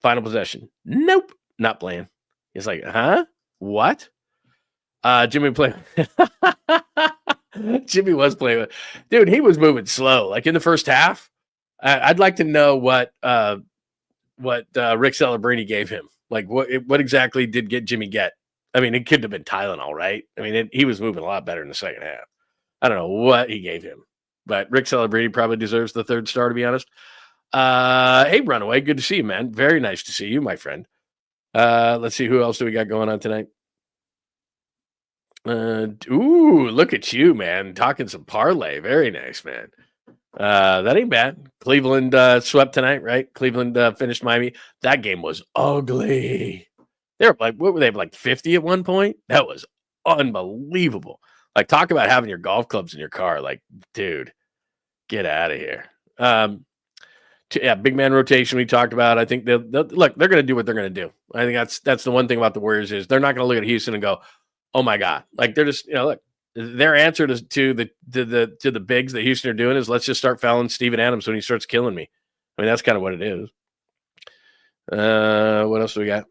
Final possession. Nope. Not playing. It's like, huh? What? Jimmy playing. Jimmy was playing. Dude, he was moving slow. Like in the first half, I'd like to know what Rick Celebrini gave him. Like what exactly did Jimmy get? I mean, it could have been Tylenol, right? I mean, he was moving a lot better in the second half. I don't know what he gave him, but Rick Celebrini probably deserves the 3rd star, to be honest. Hey, Runaway, good to see you, man. Very nice to see you, my friend. Let's see, who else do we got going on tonight? Ooh, look at you, man. Talking some parlay. Very nice, man. That ain't bad. Cleveland swept tonight, right? Cleveland finished Miami. That game was ugly. They were like, what were they, like 50 at one point? That was unbelievable. Like, talk about having your golf clubs in your car. Like, dude, get out of here. Big man rotation we talked about. I think they're going to do what they're going to do. I think that's the one thing about the Warriors is they're not going to look at Houston and go, oh my God. Like they're just, look, their answer to the bigs that Houston are doing is let's just start fouling Steven Adams when he starts killing me. I mean, that's kind of what it is. What else do we got?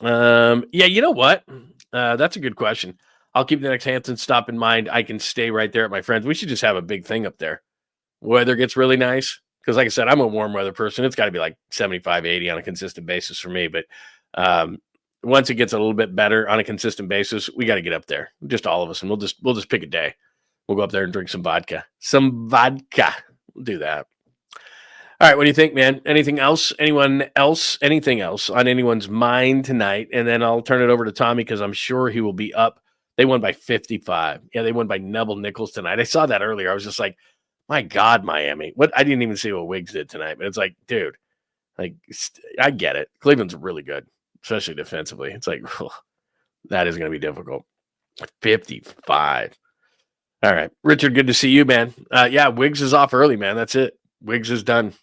You know what? That's a good question. I'll keep the next Hampton stop in mind. I can stay right there at my friends. We should just have a big thing up there. Weather gets really nice. Because like I said, I'm a warm weather person. It's got to be like 75, 80 on a consistent basis for me. But once it gets a little bit better on a consistent basis, we got to get up there. Just all of us. And we'll just pick a day. We'll go up there and drink some vodka. We'll do that. All right, what do you think, man? Anything else? Anyone else? Anything else on anyone's mind tonight? And then I'll turn it over to Tommy because I'm sure he will be up. They won by 55. Yeah, they won by Neville Nichols tonight. I saw that earlier. I was just like, my God, Miami. What? I didn't even see what Wiggs did tonight, but it's like, dude, like I get it. Cleveland's really good, especially defensively. It's like, that is going to be difficult. 55. All right, Richard, good to see you, man. Yeah, Wiggs is off early, man. That's it. Wiggs is done.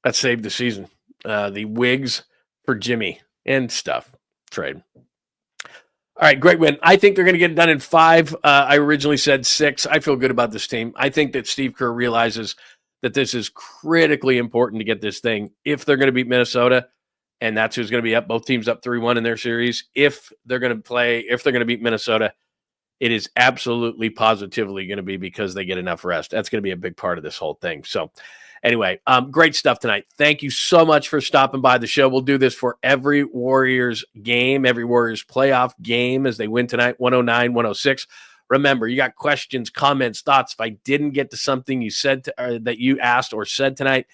That saved the season. The Wiggs for Jimmy and stuff trade. All right, great win. I think they're going to get it done in 5. I originally said 6. I feel good about this team. I think that Steve Kerr realizes that this is critically important to get this thing. If they're going to beat Minnesota, and that's who's going to be up, both teams up 3-1 in their series. If they're going to beat Minnesota, it is absolutely positively going to be because they get enough rest. That's going to be a big part of this whole thing. So anyway, great stuff tonight. Thank you so much for stopping by the show. We'll do this for every Warriors game, every Warriors playoff game as they win tonight, 109-106. Remember, you got questions, comments, thoughts. If I didn't get to something you said that you asked or said tonight,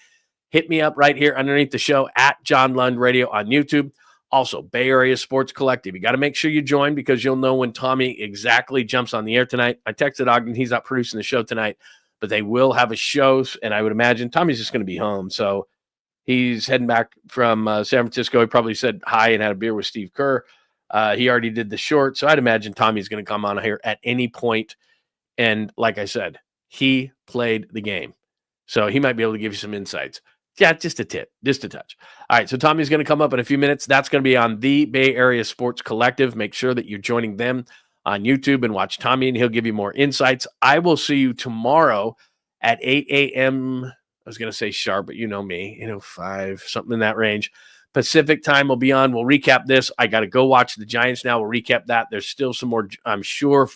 hit me up right here underneath the show at John Lund Radio on YouTube. Also, Bay Area Sports Collective. You got to make sure you join because you'll know when Tommy exactly jumps on the air tonight. I texted Ogden. He's not producing the show tonight, but they will have a show, and I would imagine Tommy's just going to be home. So he's heading back from San Francisco. He probably said hi and had a beer with Steve Kerr. He already did the short, so I'd imagine Tommy's going to come on here at any point. And like I said, he played the game. So he might be able to give you some insights. Yeah, just a tip, just a touch. All right, so Tommy's going to come up in a few minutes. That's going to be on the Bay Area Sports Collective. Make sure that you're joining them on YouTube and watch Tommy, and he'll give you more insights. I will see you tomorrow at 8 a.m. I was going to say sharp, but you know me, 5, something in that range. Pacific time will be on. We'll recap this. I got to go watch the Giants now. We'll recap that. There's still some more, I'm sure,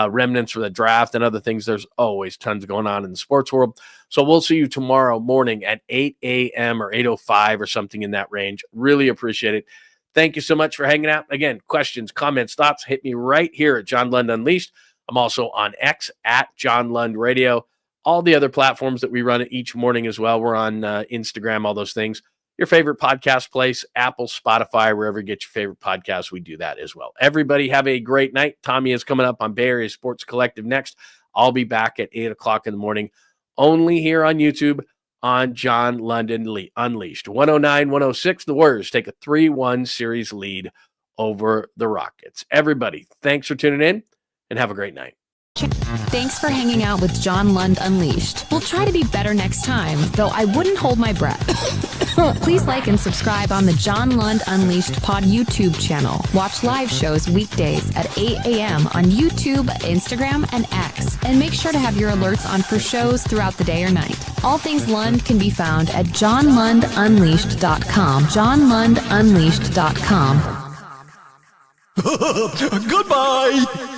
remnants for the draft and other things. There's always tons going on in the sports world. So we'll see you tomorrow morning at 8 a.m. or 8:05 or something in that range. Really appreciate it. Thank you so much for hanging out. Again, questions, comments, thoughts, hit me right here at John Lund Unleashed. I'm also on X at John Lund Radio. All the other platforms that we run each morning as well. We're on Instagram, all those things. Your favorite podcast place, Apple, Spotify, wherever you get your favorite podcasts, we do that as well. Everybody have a great night. Tommy is coming up on Bay Area Sports Collective next. I'll be back at 8 o'clock in the morning, only here on YouTube on John Lund Unleashed. 109-106, the Warriors take a 3-1 series lead over the Rockets. Everybody, thanks for tuning in, and have a great night. Thanks for hanging out with John Lund Unleashed. We'll try to be better next time, though I wouldn't hold my breath. Please like and subscribe on the John Lund Unleashed Pod YouTube channel. Watch live shows weekdays at 8 a.m. on YouTube, Instagram, and X. And make sure to have your alerts on for shows throughout the day or night. All things Lund can be found at johnlundunleashed.com. johnlundunleashed.com. Goodbye!